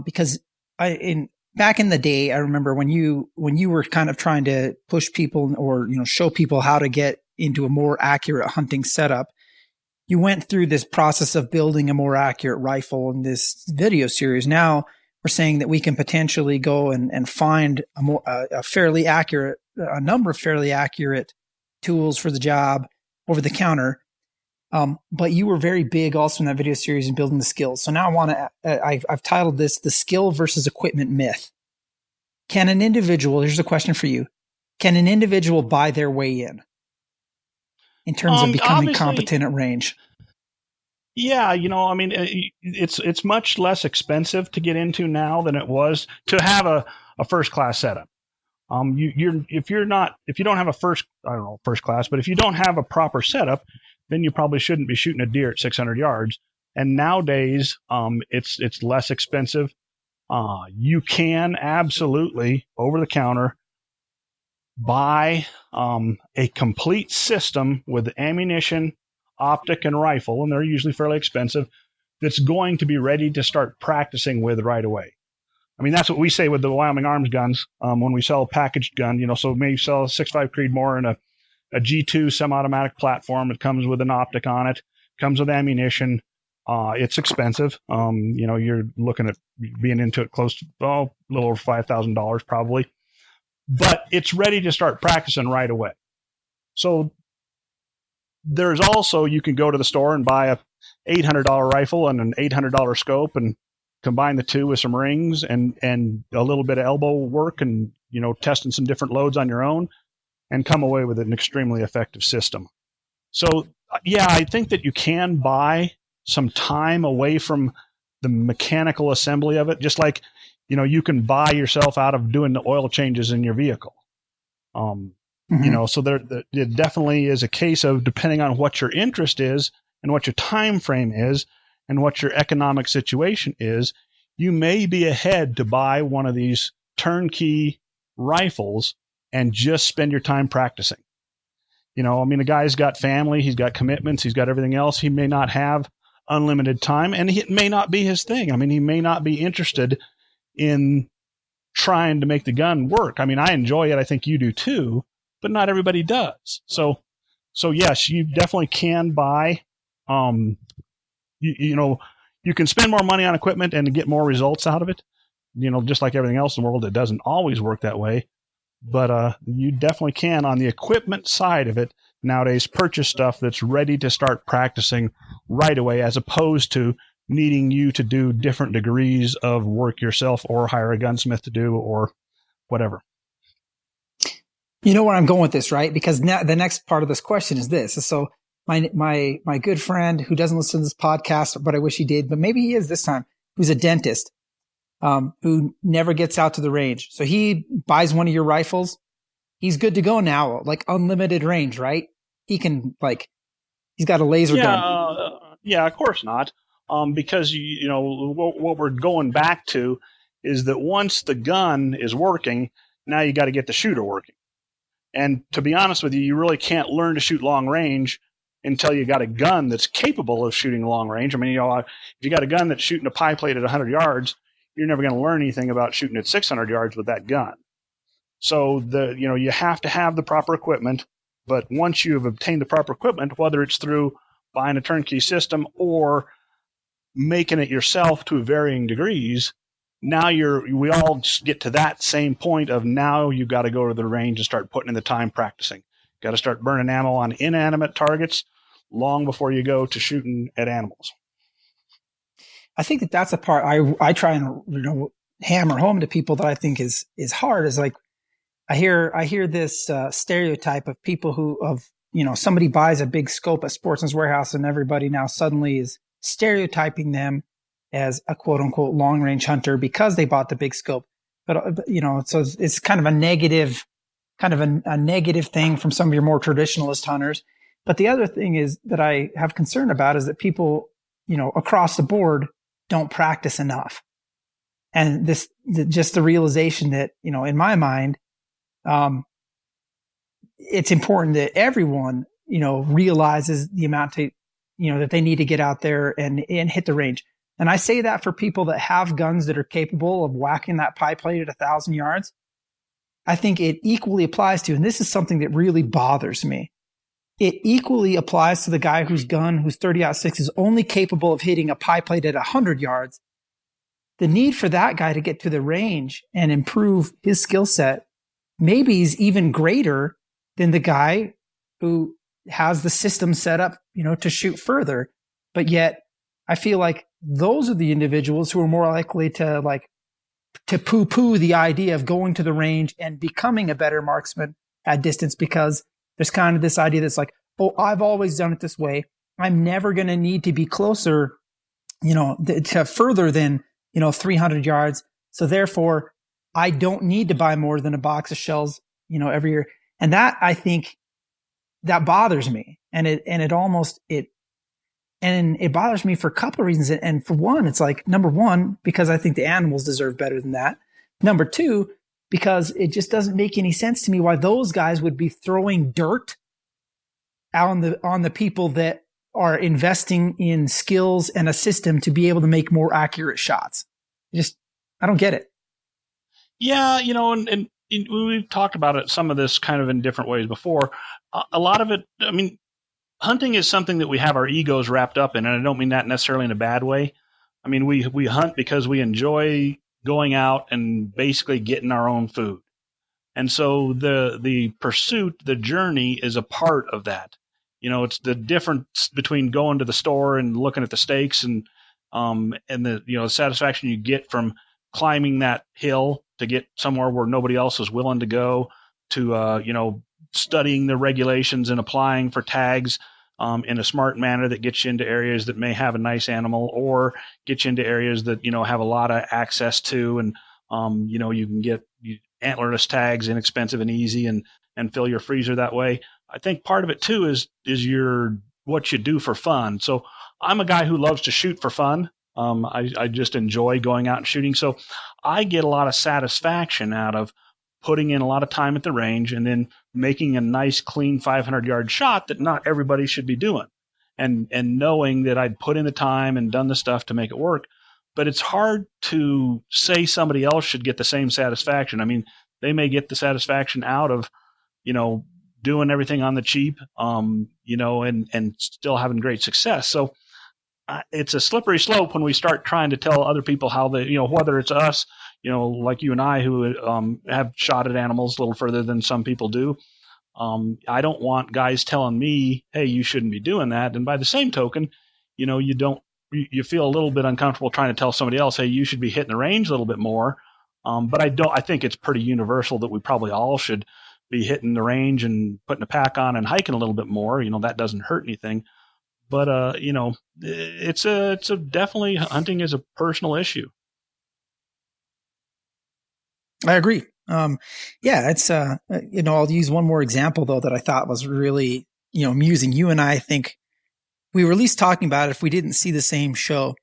because back in the day, I remember when you were kind of trying to push people or show people how to get into a more accurate hunting setup, you went through this process of building a more accurate rifle in this video series. Now we're saying that we can potentially go and find a number of fairly accurate tools for the job over the counter. But you were very big also in that video series in building the skills. So now I've titled this The Skill versus Equipment Myth. Here's a question for you. Can an individual buy their way in terms of becoming competent at range? Yeah, it's much less expensive to get into now than it was to have a first class setup. If you don't have first class, but if you don't have a proper setup, then you probably shouldn't be shooting a deer at 600 yards. And nowadays, it's less expensive. You can absolutely over the counter buy a complete system with ammunition, optic, and rifle, and they're usually fairly expensive, that's going to be ready to start practicing with right away. I mean, that's what we say with the Wyoming Arms guns when we sell a packaged gun. So maybe sell a 6.5 Creedmoor and a G2 semi-automatic platform. It comes with an optic on it, comes with ammunition. It's expensive. You're looking at being into it close to a little over $5,000 probably, but it's ready to start practicing right away. So there's also, you can go to the store and buy $800 rifle and an $800 scope and combine the two with some rings and a little bit of elbow work and, testing some different loads on your own and come away with an extremely effective system. So, yeah, I think that you can buy some time away from the mechanical assembly of it, just like, you can buy yourself out of doing the oil changes in your vehicle. So it definitely is a case of, depending on what your interest is and what your time frame is and what your economic situation is, you may be ahead to buy one of these turnkey rifles and just spend your time practicing. The guy's got family, he's got commitments, he's got everything else. He may not have unlimited time, and it may not be his thing. He may not be interested in trying to make the gun work. I enjoy it. I think you do too, but not everybody does. So yes, you definitely can buy, you can spend more money on equipment and get more results out of it. Just like everything else in the world, it doesn't always work that way. But you definitely can, on the equipment side of it, nowadays purchase stuff that's ready to start practicing right away, as opposed to needing you to do different degrees of work yourself or hire a gunsmith to do or whatever. You know where I'm going with this, right? Because now the next part of this question is this. So my good friend who doesn't listen to this podcast, but I wish he did, but maybe he is this time, who's a dentist, who never gets out to the range. So he buys one of your rifles. He's good to go now, like unlimited range, right? He can he's got a laser gun. Yeah, of course not. Because what we're going back to is that once the gun is working, now you got to get the shooter working. And to be honest with you, you really can't learn to shoot long range until you got a gun that's capable of shooting long range. If you got a gun that's shooting a pie plate at 100 yards, you're never going to learn anything about shooting at 600 yards with that gun. So you have to have the proper equipment. But once you've obtained the proper equipment, whether it's through buying a turnkey system or making it yourself to varying degrees, now we all just get to that same point of, now you've got to go to the range and start putting in the time practicing. Got to start burning ammo on inanimate targets long before you go to shooting at animals. I think that's a part I try and hammer home to people that I think is hard. Is like I hear this stereotype of people somebody buys a big scope at Sportsman's Warehouse and everybody now suddenly is stereotyping them as a quote unquote long range hunter because they bought the big scope. But so it's kind of a negative thing from some of your more traditionalist hunters. But the other thing is that I have concern about is that people, across the board don't practice enough. And just the realization that, in my mind, it's important that everyone, realizes the amount that they need to get out there and hit the range. And I say that for people that have guns that are capable of whacking that pie plate at 1,000 yards. I think it equally applies to, and this is something that really bothers me, it equally applies to the guy whose 30-06 is only capable of hitting a pie plate at 100 yards. The need for that guy to get to the range and improve his skill set maybe is even greater than the guy who has the system set up, to shoot further. But yet I feel like those are the individuals who are more likely to poo-poo the idea of going to the range and becoming a better marksman at distance, because there's kind of this idea that's like, oh, I've always done it this way. I'm never going to need to be closer, to further than, 300 yards. So therefore, I don't need to buy more than a box of shells, every year. And that, I think, that bothers me. And it bothers me for a couple of reasons. And for one, it's like, number one, because I think the animals deserve better than that. Number two, because it just doesn't make any sense to me why those guys would be throwing dirt on the people that are investing in skills and a system to be able to make more accurate shots. I don't get it. Yeah, and we've talked about it, some of this kind of in different ways before. A lot of it, hunting is something that we have our egos wrapped up in, and I don't mean that necessarily in a bad way. We hunt because we enjoy going out and basically getting our own food. And so the pursuit, the journey is a part of that. It's the difference between going to the store and looking at the stakes and the, the satisfaction you get from climbing that hill to get somewhere where nobody else is willing to go, to, studying the regulations and applying for tags in a smart manner that gets you into areas that may have a nice animal, or get you into areas that, have a lot of access to. And, you can get antlerless tags inexpensive and easy, and fill your freezer that way. I think part of it too is what you do for fun. So I'm a guy who loves to shoot for fun. I just enjoy going out and shooting. So I get a lot of satisfaction out of putting in a lot of time at the range and then making a nice, clean 500-yard shot that not everybody should be doing. And knowing that I'd put in the time and done the stuff to make it work. But it's hard to say somebody else should get the same satisfaction. I mean, they may get the satisfaction out of, doing everything on the cheap, and still having great success. So it's a slippery slope when we start trying to tell other people how they, whether it's us, like you and I who have shot at animals a little further than some people do. I don't want guys telling me, hey, you shouldn't be doing that. And by the same token, you feel a little bit uncomfortable trying to tell somebody else, hey, you should be hitting the range a little bit more. But I think it's pretty universal that we probably all should be hitting the range and putting a pack on and hiking a little bit more. That doesn't hurt anything. But, it's a definitely, hunting is a personal issue. I agree. It's, I'll use one more example though, that I thought was really, amusing. You and I think we were at least talking about it if we didn't see the same show.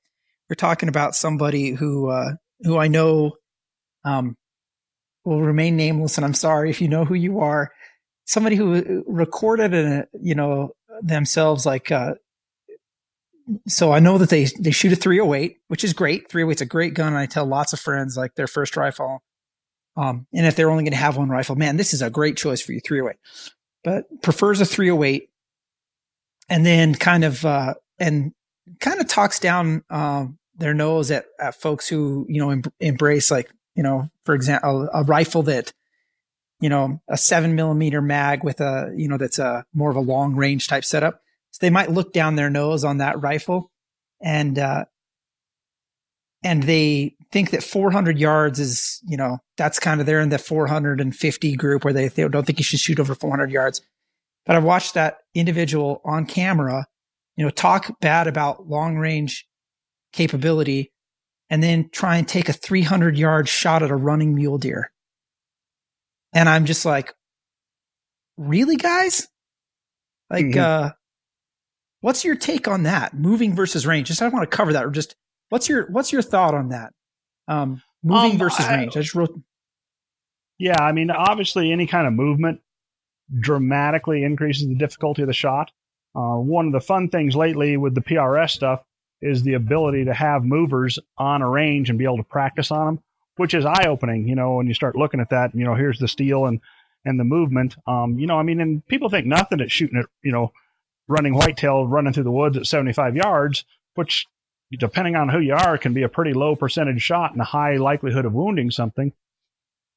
We're talking about somebody who I know, will remain nameless, and I'm sorry if you know who you are. Somebody who recorded themselves like, so I know that they shoot a 308, which is great. 308's a great gun. And I tell lots of friends like their first rifle. And if they're only going to have one rifle, man, this is a great choice for you, 308, but prefers a 308. And then kind of talks down, their nose at folks who, embrace like, for example, a rifle that, a 7mm mag with a, that's a more of a long range type setup. So they might look down their nose on that rifle and they think that 400 yards is, that's kind of, they're in the 450 group where they don't think you should shoot over 400 yards. But I've watched that individual on camera, talk bad about long range capability and then try and take a 300-yard shot at a running mule deer. And I'm just like, really, guys? Like, what's your take on that? Moving versus range. Just, I want to cover that. Or just, what's your thought on that? Moving versus range. I just wrote. Yeah. I mean, obviously any kind of movement dramatically increases the difficulty of the shot. One of the fun things lately with the PRS stuff is the ability to have movers on a range and be able to practice on them, which is eye-opening, when you start looking at that, here's the steel and the movement. And people think nothing at shooting at, running whitetail, running through the woods at 75 yards, which, depending on who you are, can be a pretty low percentage shot and a high likelihood of wounding something.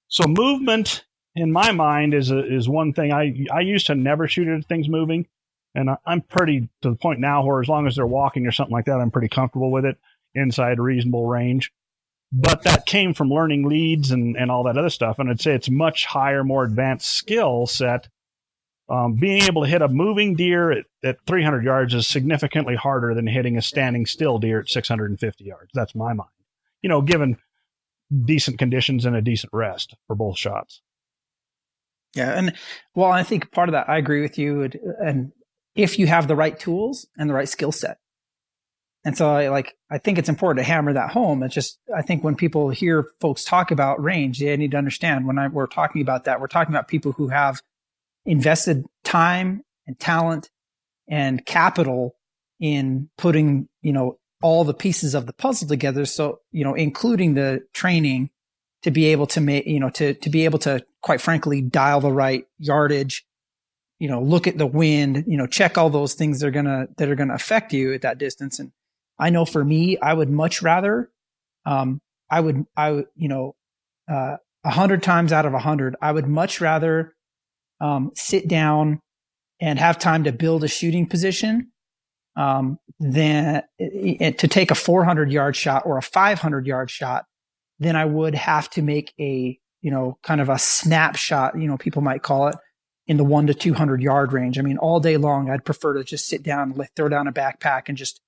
So movement, in my mind, is one thing. I used to never shoot at things moving. And I'm pretty to the point now where as long as they're walking or something like that, I'm pretty comfortable with it inside a reasonable range. But that came from learning leads and all that other stuff. And I'd say it's much higher, more advanced skill set. Being able to hit a moving deer at 300 yards is significantly harder than hitting a standing still deer at 650 yards. That's my mind. Given decent conditions and a decent rest for both shots. Yeah. And well, I think part of that, I agree with you. And if you have the right tools and the right skill set. And so I think it's important to hammer that home. It's just, I think when people hear folks talk about range, they need to understand we're talking about that. We're talking about people who have invested time and talent and capital in putting, all the pieces of the puzzle together. So, including the training to be able to make, to be able to, quite frankly, dial the right yardage, look at the wind, check all those things that are going to affect you at that distance. And I know for me, I would much rather, 100 times out of 100, I would much rather, sit down and have time to build a shooting position, then to take a 400-yard shot or a 500-yard shot, then I would have to make a, kind of a snapshot, people might call it, in the 1 to 200-yard range. I mean, all day long, I'd prefer to just sit down, throw down a backpack, and just,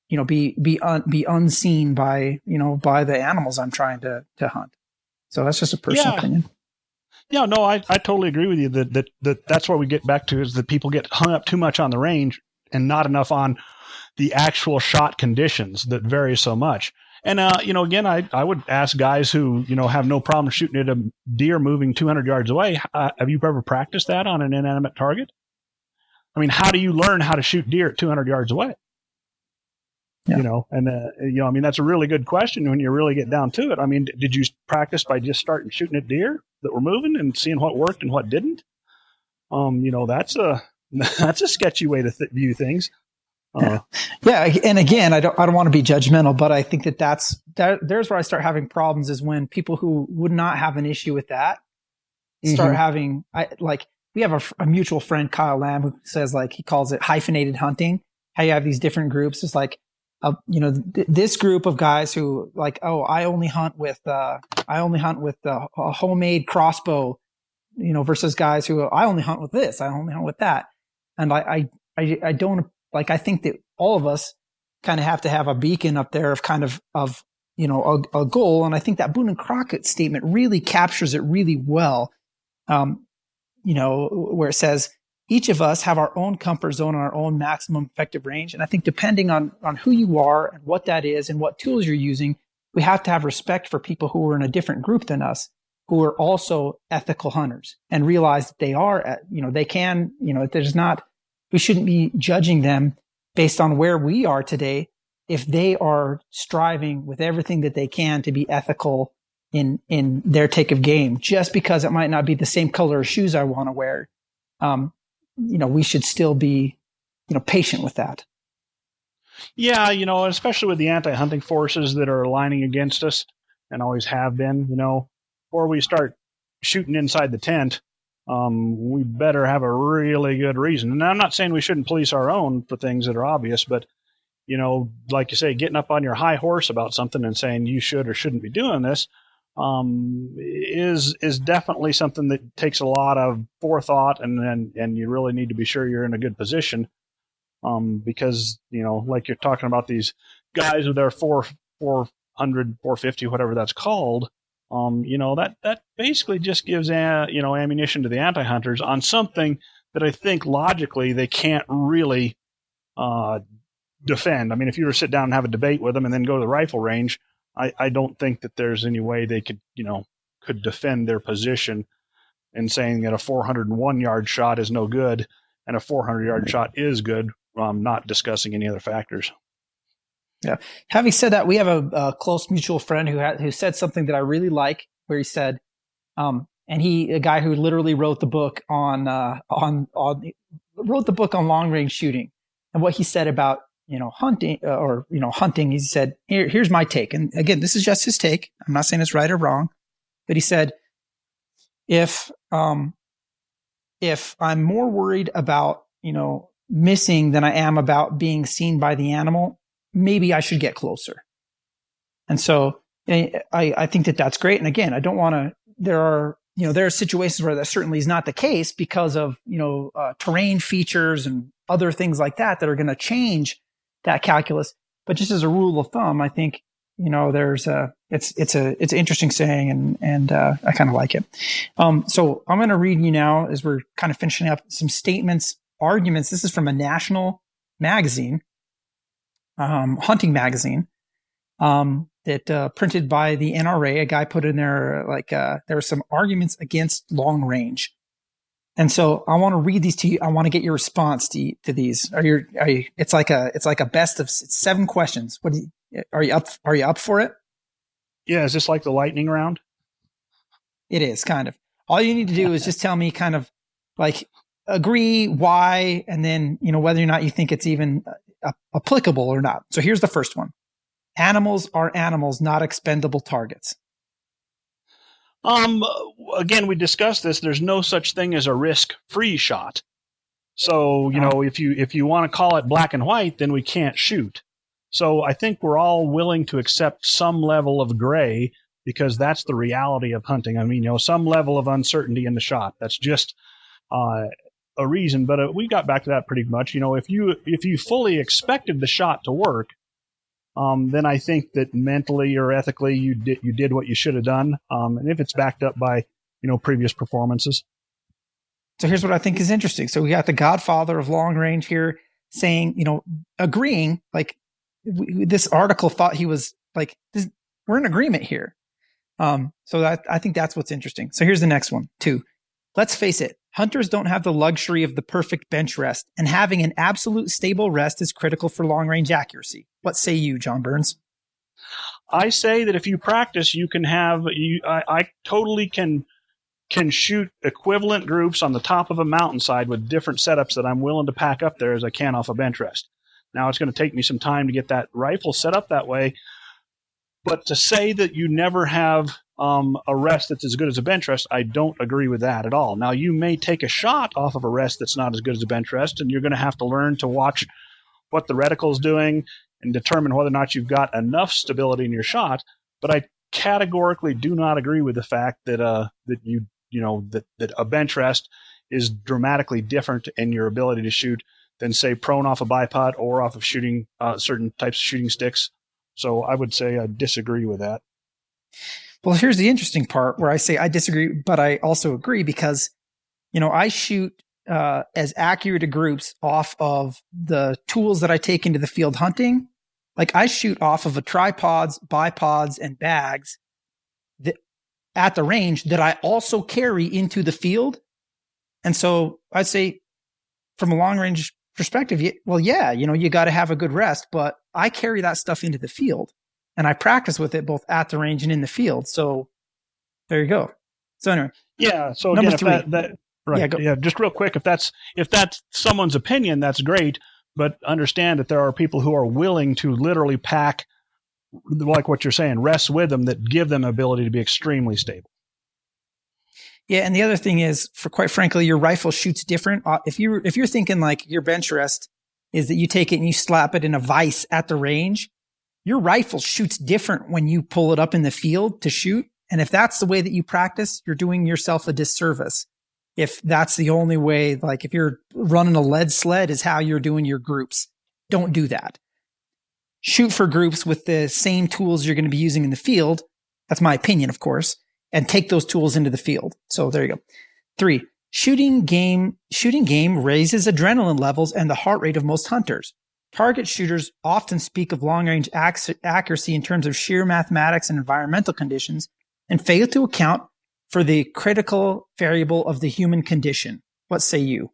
be unseen by, by the animals I'm trying to hunt. So that's just a personal opinion. Yeah, no, I totally agree with you that's where we get back to, is that people get hung up too much on the range and not enough on the actual shot conditions that vary so much. And, again, I would ask guys who, have no problem shooting at a deer moving 200 yards away. Have you ever practiced that on an inanimate target? I mean, how do you learn how to shoot deer at 200 yards away? Yeah. That's a really good question when you really get down to it. I mean, did you practice by just starting shooting at deer that were moving and seeing what worked and what didn't? That's a sketchy way to view things. Yeah. And again, I don't want to be judgmental, but I think there's where I start having problems, is when people who would not have an issue with that start having, we have a mutual friend, Kyle Lamb, who says, he calls it hyphenated hunting. How you have these different groups. It's this group of guys who I only hunt with a homemade crossbow, versus guys who I only hunt with this, I only hunt with that. And I don't, I think that all of us kind of have to have a beacon up there of a goal. And I think that Boone and Crockett statement really captures it really well. Where it says, each of us have our own comfort zone and our own maximum effective range. And I think depending on who you are and what that is and what tools you're using, we have to have respect for people who are in a different group than us, who are also ethical hunters, and realize that they are, they can, we shouldn't be judging them based on where we are today if they are striving with everything that they can to be ethical in their take of game, just because it might not be the same color of shoes I want to wear. We should still be, patient with that. Yeah, especially with the anti-hunting forces that are aligning against us and always have been, before we start shooting inside the tent, we better have a really good reason. And I'm not saying we shouldn't police our own for things that are obvious, but, like you say, getting up on your high horse about something and saying you should or shouldn't be doing this, is definitely something that takes a lot of forethought, and you really need to be sure you're in a good position. Because, like you're talking about these guys with their 400, 450, whatever that's called, that basically just gives, ammunition to the anti-hunters on something that I think logically they can't really, defend. I mean, if you were to sit down and have a debate with them and then go to the rifle range, I don't think that there's any way they could defend their position in saying that a 401-yard shot is no good and a 400-yard shot is good, not discussing any other factors. Yeah. Having said that, we have a close mutual friend who said something that I really like, where he said, a guy who literally wrote the book on long range shooting, and what he said about hunting, he said, here's my take. And again, this is just his take. I'm not saying it's right or wrong, but he said, if I'm more worried about, missing than I am about being seen by the animal, maybe I should get closer. And so I think that that's great. And again, I don't want to, there are situations where that certainly is not the case because of, terrain features and other things like that are going to change that calculus. But just as a rule of thumb, I think, it's an interesting saying, and I kind of like it. So I'm going to read you now, as we're kind of finishing up, some statements, arguments. This is from a national magazine, hunting magazine, that printed by the NRA. A guy put in there there are some arguments against long range. And so I want to read these to you. I want to get your response to these. It's like a best of 7 questions. Are you up for it? Yeah. Is this like the lightning round? It is, kind of. All you need to do is just tell me kind of agree, why, and then, whether or not you think it's even applicable or not. So here's the first one. Animals are animals, not expendable targets. Again, we discussed this. There's no such thing as a risk-free shot. So, if you want to call it black and white, then we can't shoot. So I think we're all willing to accept some level of gray because that's the reality of hunting. I mean, some level of uncertainty in the shot. That's just a reason. But we got back to that pretty much. If you fully expected the shot to work, then I think that mentally or ethically you did what you should have done. And if it's backed up by previous performances. So here's what I think is interesting. So we got the Godfather of long range here saying, agreeing, like this article thought he was like, we're in agreement here. So I think that's what's interesting. So here's the next one, 2. Let's face it. Hunters don't have the luxury of the perfect bench rest, and having an absolute stable rest is critical for long range accuracy. What say you, John Burns? I say that if you practice, you can have, I totally can shoot equivalent groups on the top of a mountainside with different setups that I'm willing to pack up there as I can off a bench rest. Now, it's going to take me some time to get that rifle set up that way, but to say that you never have a rest that's as good as a bench rest, I don't agree with that at all. Now, you may take a shot off of a rest that's not as good as a bench rest, and you're going to have to learn to watch what the reticle's doing and determine whether or not you've got enough stability in your shot. But I categorically do not agree with the fact that that a bench rest is dramatically different in your ability to shoot than, say, prone off a bipod or off of shooting certain types of shooting sticks. So I would say I disagree with that. Well, here's the interesting part where I say I disagree, but I also agree because, I shoot as accurate a groups off of the tools that I take into the field hunting. Like I shoot off of a tripods, bipods, and bags that at the range that I also carry into the field. And so I'd say from a long range perspective, you got to have a good rest, but I carry that stuff into the field and I practice with it both at the range and in the field. So there you go. So anyway. Yeah. So number again, 3. Right. Yeah. Just real quick. If that's someone's opinion, that's great. But understand that there are people who are willing to literally pack, like what you're saying, rests with them that give them ability to be extremely stable. Yeah, and the other thing is, for quite frankly, your rifle shoots different. If you're thinking like your bench rest is that you take it and you slap it in a vise at the range, your rifle shoots different when you pull it up in the field to shoot. And if that's the way that you practice, you're doing yourself a disservice. If that's the only way, like if you're running a lead sled is how you're doing your groups, don't do that. Shoot for groups with the same tools you're going to be using in the field. That's my opinion, of course, and take those tools into the field. So there you go. 3, shooting game raises adrenaline levels and the heart rate of most hunters. Target shooters often speak of long-range accuracy in terms of sheer mathematics and environmental conditions and fail to account for the critical variable of the human condition. What say you?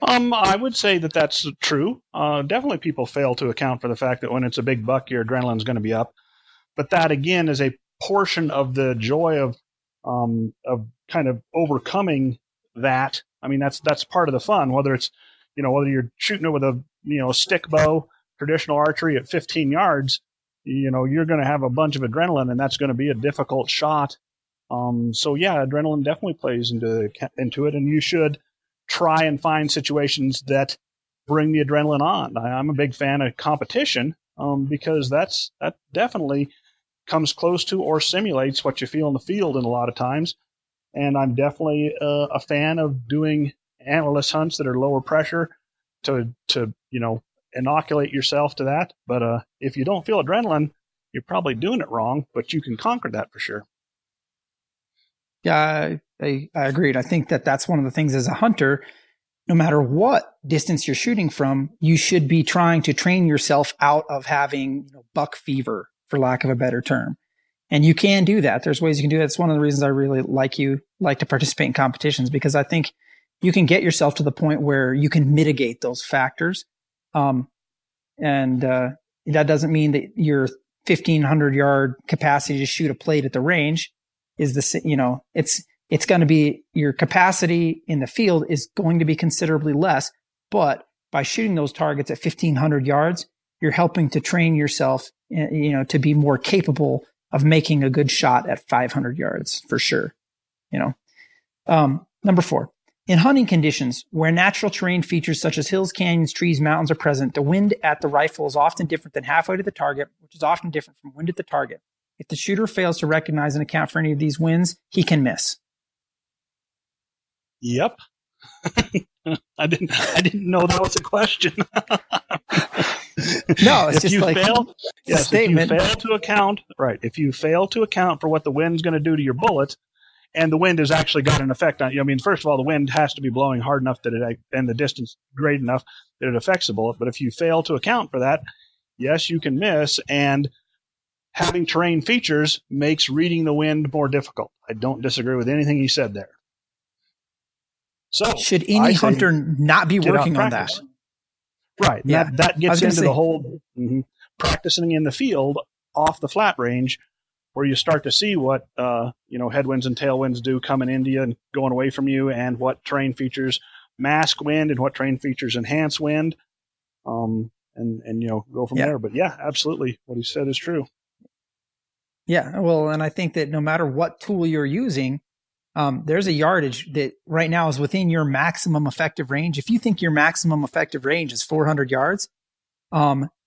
I would say that that's true. Definitely people fail to account for the fact that when it's a big buck, your adrenaline's going to be up. But that, again, is a portion of the joy of kind of overcoming that. I mean, that's part of the fun, whether it's, whether you're shooting it with a, stick bow, traditional archery at 15 yards, you're going to have a bunch of adrenaline and that's going to be a difficult shot. So yeah, adrenaline definitely plays into it, and you should try and find situations that bring the adrenaline on. I'm a big fan of competition, because that definitely comes close to or simulates what you feel in the field in a lot of times. And I'm definitely a fan of doing antlerless hunts that are lower pressure to inoculate yourself to that. But if you don't feel adrenaline, you're probably doing it wrong, but you can conquer that for sure. Yeah, I agreed. I think that's one of the things as a hunter, no matter what distance you're shooting from, you should be trying to train yourself out of having buck fever, for lack of a better term. And you can do that. There's ways you can do that. It's one of the reasons I really like to participate in competitions, because I think you can get yourself to the point where you can mitigate those factors. And that doesn't mean that your 1,500 yard capacity to shoot a plate at the range is it's going to be, your capacity in the field is going to be considerably less, but by shooting those targets at 1,500 yards, you're helping to train yourself, to be more capable of making a good shot at 500 yards for sure. Number 4, In hunting conditions, where natural terrain features such as hills, canyons, trees, mountains are present, the wind at the rifle is often different than halfway to the target, which is often different from wind at the target. If the shooter fails to recognize and account for any of these winds, he can miss. Yep. I didn't know that was a question. No, it's if just you like fail, a statement. If you fail to account, right? If you fail to account for what the wind's going to do to your bullet, and the wind has actually got an effect on you. I mean, first of all, the wind has to be blowing hard enough that and the distance great enough that it affects the bullet. But if you fail to account for that, yes, you can miss. And having terrain features makes reading the wind more difficult. I don't disagree with anything he said there. So should any hunter not be working on that? Right. Yeah. That gets into the whole practicing in the field off the flat range, where you start to see what headwinds and tailwinds do coming into you and going away from you, and what terrain features mask wind and what terrain features enhance wind, and go from there. But yeah, absolutely, what he said is true. Yeah, well, and I think that no matter what tool you're using, there's a yardage that right now is within your maximum effective range. If you think your maximum effective range is 400 yards,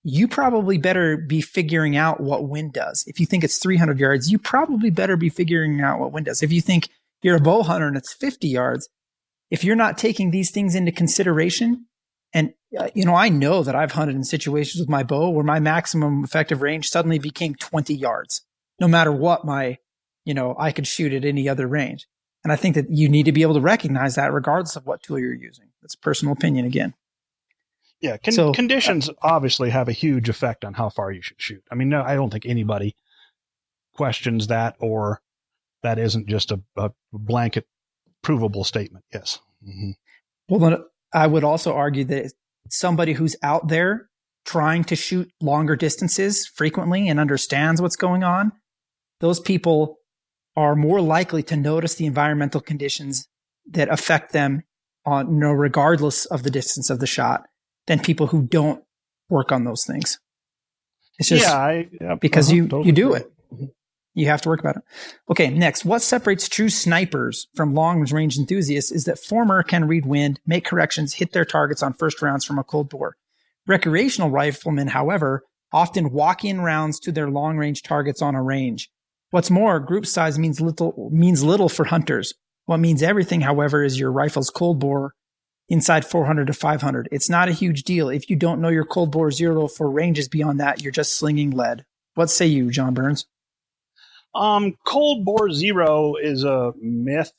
you probably better be figuring out what wind does. If you think it's 300 yards, you probably better be figuring out what wind does. If you think you're a bow hunter and it's 50 yards, if you're not taking these things into consideration, and I know that I've hunted in situations with my bow where my maximum effective range suddenly became 20 yards, no matter what I could shoot at any other range. And I think that you need to be able to recognize that regardless of what tool you're using. That's a personal opinion again. Yeah, conditions obviously have a huge effect on how far you should shoot. I mean, no, I don't think anybody questions that, or that isn't just a blanket provable statement. Yes. Mm-hmm. Well, then I would also argue that somebody who's out there trying to shoot longer distances frequently and understands what's going on, those people are more likely to notice the environmental conditions that affect them regardless of the distance of the shot, than people who don't work on those things. It's just because you do it. You have to work about it. Okay, next, what separates true snipers from long range enthusiasts is that former can read wind, make corrections, hit their targets on first rounds from a cold bore. Recreational riflemen, however, often walk in rounds to their long range targets on a range. What's more, group size means little for hunters. What means everything, however, is your rifle's cold bore inside 400 to 500. It's not a huge deal. If you don't know your cold bore 0 for ranges beyond that, you're just slinging lead. What say you, John Burns? Cold bore 0 is a myth.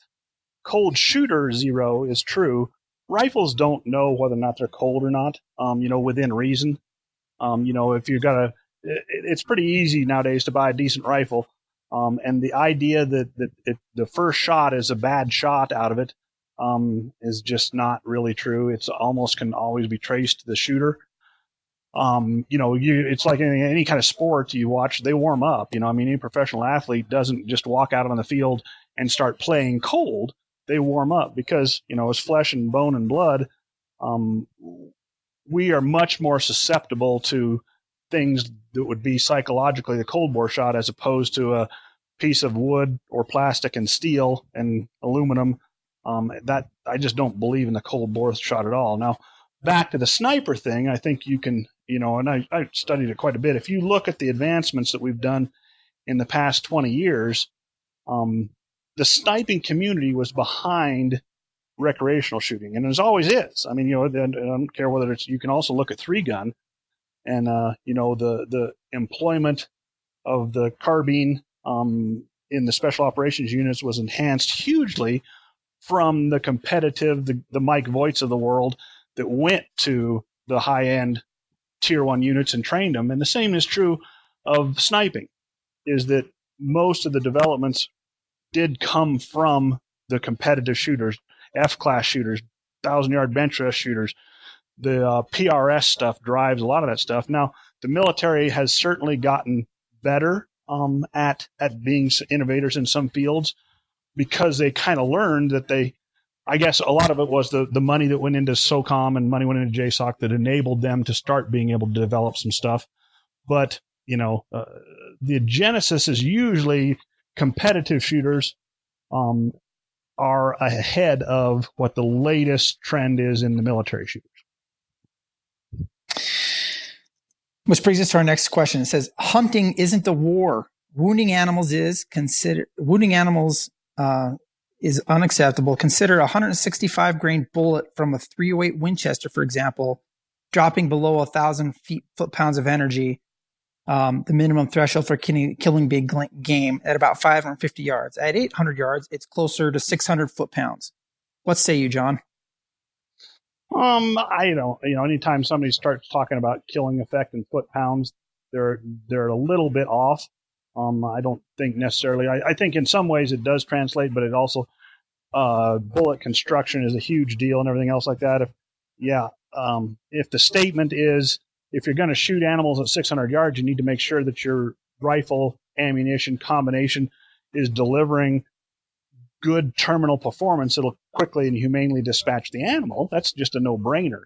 Cold shooter 0 is true. Rifles don't know whether or not they're cold or not, within reason. If you've got it's pretty easy nowadays to buy a decent rifle. And the idea that the first shot is a bad shot out of it, is just not really true. It's almost can always be traced to the shooter. It's like any kind of sport you watch, they warm up. Any professional athlete doesn't just walk out on the field and start playing cold. They warm up because, as flesh and bone and blood, we are much more susceptible to things that would be psychologically the cold bore shot, as opposed to a piece of wood or plastic and steel and aluminum. That I just don't believe in the cold bore shot at all. Now, back to the sniper thing, I think you can, and I studied it quite a bit. If you look at the advancements that we've done in the past 20 years, the sniping community was behind recreational shooting, and as always is. I mean, I don't care whether it's, you can also look at 3-gun and, the employment of the carbine in the special operations units was enhanced hugely from the competitive, the Mike Voights of the world that went to the high-end Tier 1 units and trained them. And the same is true of sniping, is that most of the developments did come from the competitive shooters, F-class shooters, 1,000-yard bench rest shooters. The PRS stuff drives a lot of that stuff. Now, the military has certainly gotten better at being innovators in some fields, because they kind of learned that I guess a lot of it was the money that went into SOCOM and money went into JSOC that enabled them to start being able to develop some stuff. But, the genesis is usually competitive shooters are ahead of what the latest trend is in the military shooters. Which brings us to our next question. It says, hunting isn't a war. Wounding animals is unacceptable. Consider a 165 grain bullet from a .308 Winchester, for example, dropping below 1,000 foot-pounds of energy, the minimum threshold for killing big game, at about 550 yards. At 800 yards, it's closer to 600 foot-pounds. What say you, John? I don't, anytime somebody starts talking about killing effect in foot-pounds, they're a little bit off. I don't think necessarily. I think in some ways it does translate, but it also bullet construction is a huge deal and everything else like that. If the statement is, if you're going to shoot animals at 600 yards, you need to make sure that your rifle ammunition combination is delivering good terminal performance. It'll quickly and humanely dispatch the animal. That's just a no-brainer.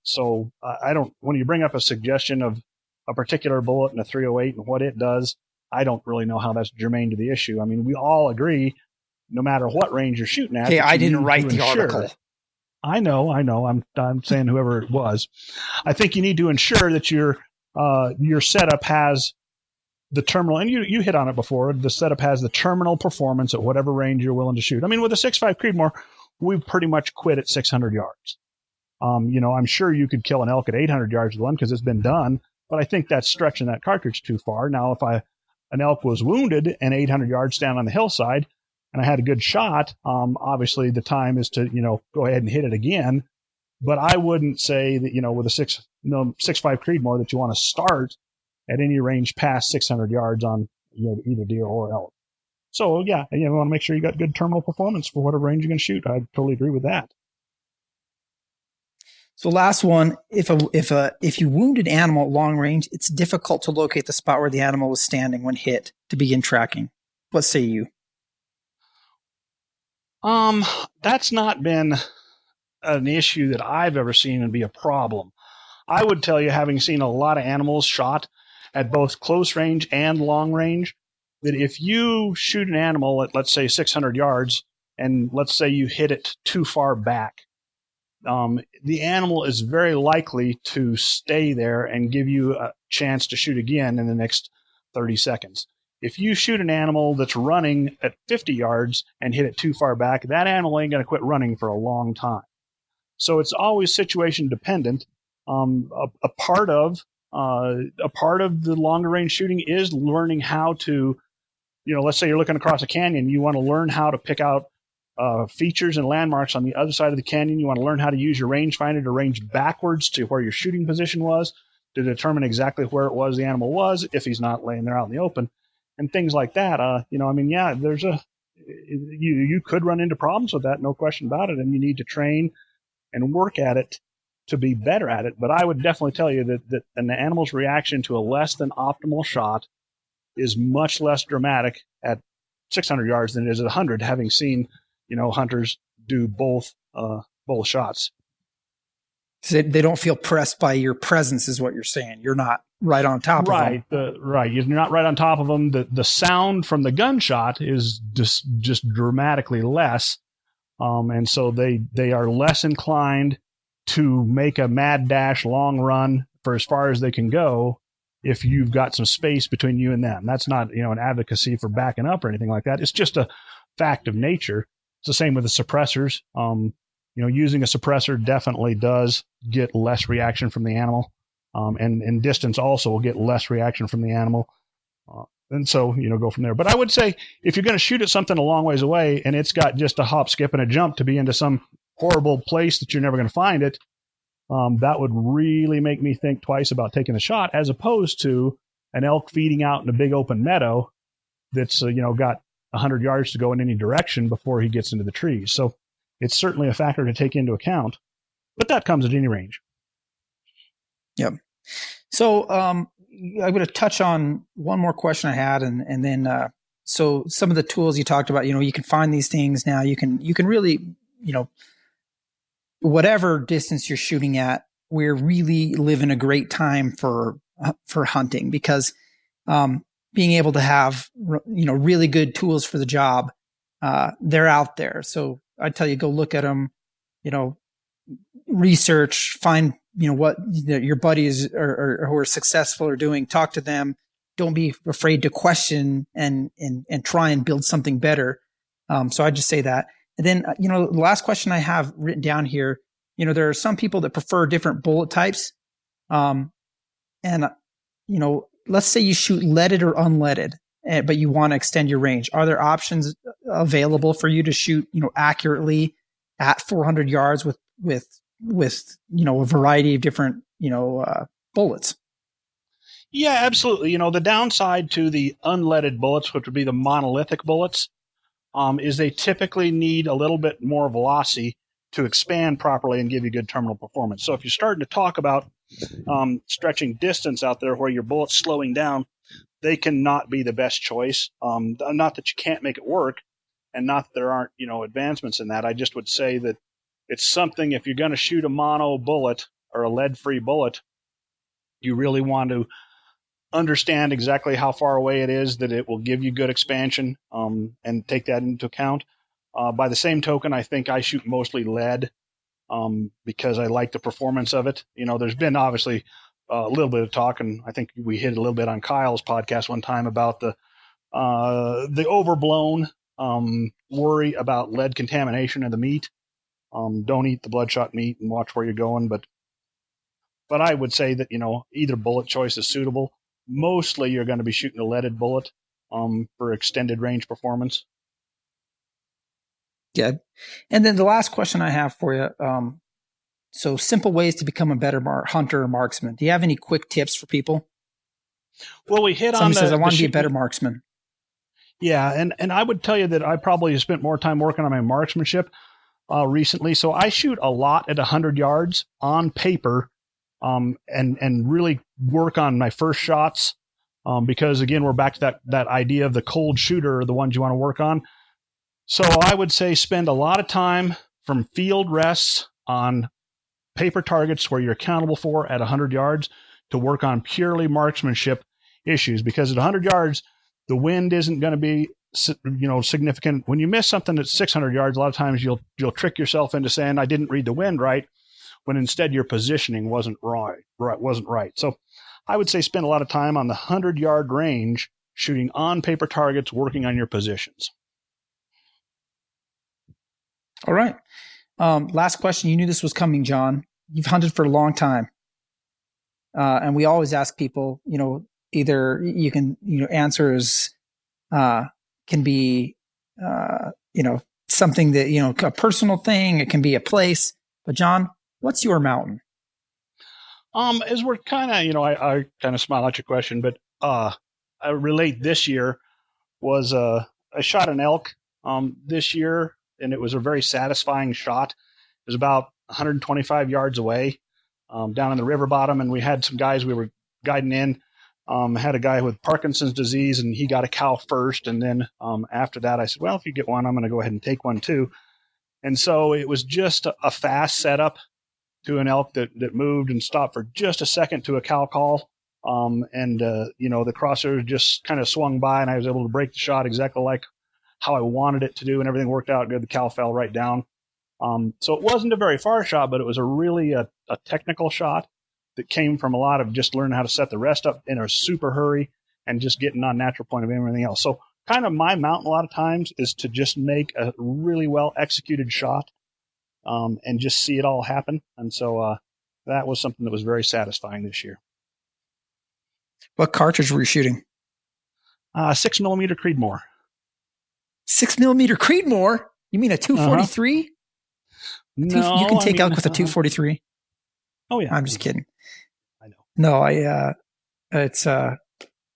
So I don't. When you bring up a suggestion of a particular bullet in a .308 and what it does, I don't really know how that's germane to the issue. I mean, we all agree, no matter what range you're shooting at. Hey, I didn't write the article. I know. I'm saying whoever it was. I think you need to ensure that your setup has the terminal, and you hit on it before, the setup has the terminal performance at whatever range you're willing to shoot. I mean, with a 6.5 Creedmoor, we've pretty much quit at 600 yards. I'm sure you could kill an elk at 800 yards with one because it's been done, but I think that's stretching that cartridge too far. Now, if an elk was wounded and 800 yards down on the hillside and I had a good shot, obviously the time is to, go ahead and hit it again. But I wouldn't say that, with a 6.5 Creedmoor that you want to start at any range past 600 yards on either deer or elk. So, yeah, you want to make sure you got good terminal performance for whatever range you're going to shoot. I totally agree with that. So last one, if you wound an animal at long range, it's difficult to locate the spot where the animal was standing when hit to begin tracking. What say you? That's not been an issue that I've ever seen and be a problem. I would tell you, having seen a lot of animals shot at both close range and long range, that if you shoot an animal at, let's say, 600 yards, and let's say you hit it too far back, the animal is very likely to stay there and give you a chance to shoot again in the next 30 seconds. If you shoot an animal that's running at 50 yards and hit it too far back, that animal ain't going to quit running for a long time. So it's always situation dependent. A part of the longer range shooting is learning how to, let's say you're looking across a canyon, you want to learn how to pick out features and landmarks on the other side of the canyon. You want to learn how to use your rangefinder to range backwards to where your shooting position was to determine exactly where it was the animal was if he's not laying there out in the open, and things like that. There's you could run into problems with that, no question about it, and you need to train and work at it to be better at it. But I would definitely tell you that an animal's reaction to a less than optimal shot is much less dramatic at 600 yards than it is at 100, having seen hunters do both shots. So they don't feel pressed by your presence, is what you're saying. You're not right on top of them. Right. You're not right on top of them. The sound from the gunshot is just dramatically less. And so they are less inclined to make a mad dash long run for as far as they can go if you've got some space between you and them. That's not, an advocacy for backing up or anything like that. It's just a fact of nature. It's the same with the suppressors. Using a suppressor definitely does get less reaction from the animal. And distance also will get less reaction from the animal. And so, go from there. But I would say if you're going to shoot at something a long ways away and it's got just a hop, skip, and a jump to be into some horrible place that you're never going to find it, that would really make me think twice about taking a shot, as opposed to an elk feeding out in a big open meadow that's, got 100 yards to go in any direction before he gets into the trees. So it's certainly a factor to take into account, but that comes at any range. Yep. So I'm going to touch on one more question I had, and then so some of the tools you talked about, you can find these things now. You can really, whatever distance you're shooting at, we're really living a great time for hunting, because being able to have really good tools for the job they're out there. So I tell you, go look at them, research, find, what your buddies or who are successful are doing, talk to them. Don't be afraid to question and try and build something better. So I just say that. And then, the last question I have written down here, there are some people that prefer different bullet types. Let's say you shoot leaded or unleaded, but you want to extend your range. Are there options available for you to shoot, accurately at 400 yards with a variety of different, bullets? Yeah, absolutely. The downside to the unleaded bullets, which would be the monolithic bullets, is they typically need a little bit more velocity to expand properly and give you good terminal performance. So if you're starting to talk about stretching distance out there where your bullet's slowing down, they cannot be the best choice. Not that you can't make it work, and not that there aren't, advancements in that. I just would say that it's something, if you're going to shoot a mono bullet or a lead-free bullet, you really want to understand exactly how far away it is that it will give you good expansion, and take that into account. By the same token, I think I shoot mostly lead because I like the performance of it. There's been obviously a little bit of talk, and I think we hit a little bit on Kyle's podcast one time about the overblown worry about lead contamination of the meat. Don't eat the bloodshot meat and watch where you're going. But I would say that, either bullet choice is suitable. Mostly you're going to be shooting a leaded bullet for extended range performance. Good. And then the last question I have for you. So simple ways to become a better hunter or marksman. Do you have any quick tips for people? Well, we hit Somebody on says, I want to be a better marksman. Yeah, and I would tell you that I probably spent more time working on my marksmanship recently. So I shoot a lot at 100 yards on paper, and really work on my first shots, because, again, we're back to that idea of the cold shooter, the ones you want to work on. So I would say spend a lot of time from field rests on paper targets where you're accountable for at 100 yards to work on purely marksmanship issues, because at 100 yards, the wind isn't going to be, significant. When you miss something at 600 yards, a lot of times you'll trick yourself into saying, I didn't read the wind right, when instead your positioning wasn't right. So I would say spend a lot of time on the 100-yard range, shooting on paper targets, working on your positions. All right. Last question. You knew this was coming, John. You've hunted for a long time. And we always ask people, either you can, answer as, can be, something that, a personal thing. It can be a place. But John, what's your mountain? As we're kind of, I kind of smile at your question, but I relate this year was I shot an elk this year, and it was a very satisfying shot. It was about 125 yards away, down in the river bottom, and we had some guys we were guiding in. Had a guy with Parkinson's disease, and he got a cow first, and then after that I said, well, if you get one, I'm going to go ahead and take one too. And so it was just a fast setup to an elk that moved and stopped for just a second to a cow call. The crosser just kind of swung by, and I was able to break the shot exactly like how I wanted it to do, and everything worked out good. The cow fell right down. So it wasn't a very far shot, but it was a really a technical shot that came from a lot of just learning how to set the rest up in a super hurry and just getting on natural point of aim and everything else. So kind of my mountain a lot of times is to just make a really well executed shot, and just see it all happen. And so that was something that was very satisfying this year. What cartridge were you shooting? 6mm Creedmoor. 6mm Creedmoor? You mean a 243? No, you can take elk with a 243. Oh yeah, I'm just kidding. I know. No,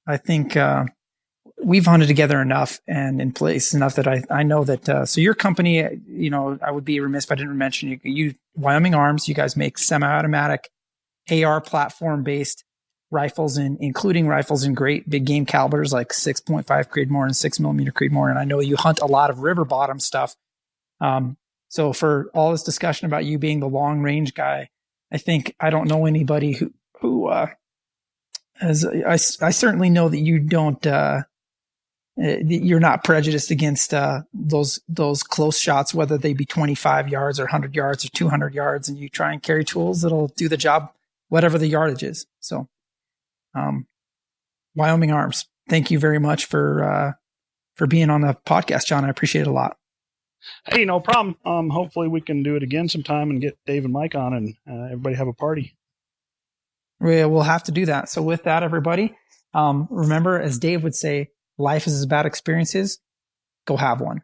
I think we've hunted together enough and in place enough that I know that. So your company, I would be remiss if I didn't mention you Wyoming Arms. You guys make semi-automatic AR platform-based rifles, including rifles in great big game calibers like 6.5 Creedmoor and 6mm Creedmoor. And I know you hunt a lot of river bottom stuff. So for all this discussion about you being the long range guy, I don't know anybody who I certainly know that you don't you're not prejudiced against those close shots, whether they be 25 yards or 100 yards or 200 yards, and you try and carry tools that'll do the job, whatever the yardage is. So, Wyoming Arms, thank you very much for being on the podcast, John. I appreciate it a lot. Hey, no problem. Hopefully we can do it again sometime and get Dave and Mike on and everybody have a party. We'll have to do that. So with that, everybody, remember, as Dave would say, life is as bad experiences. Go have one.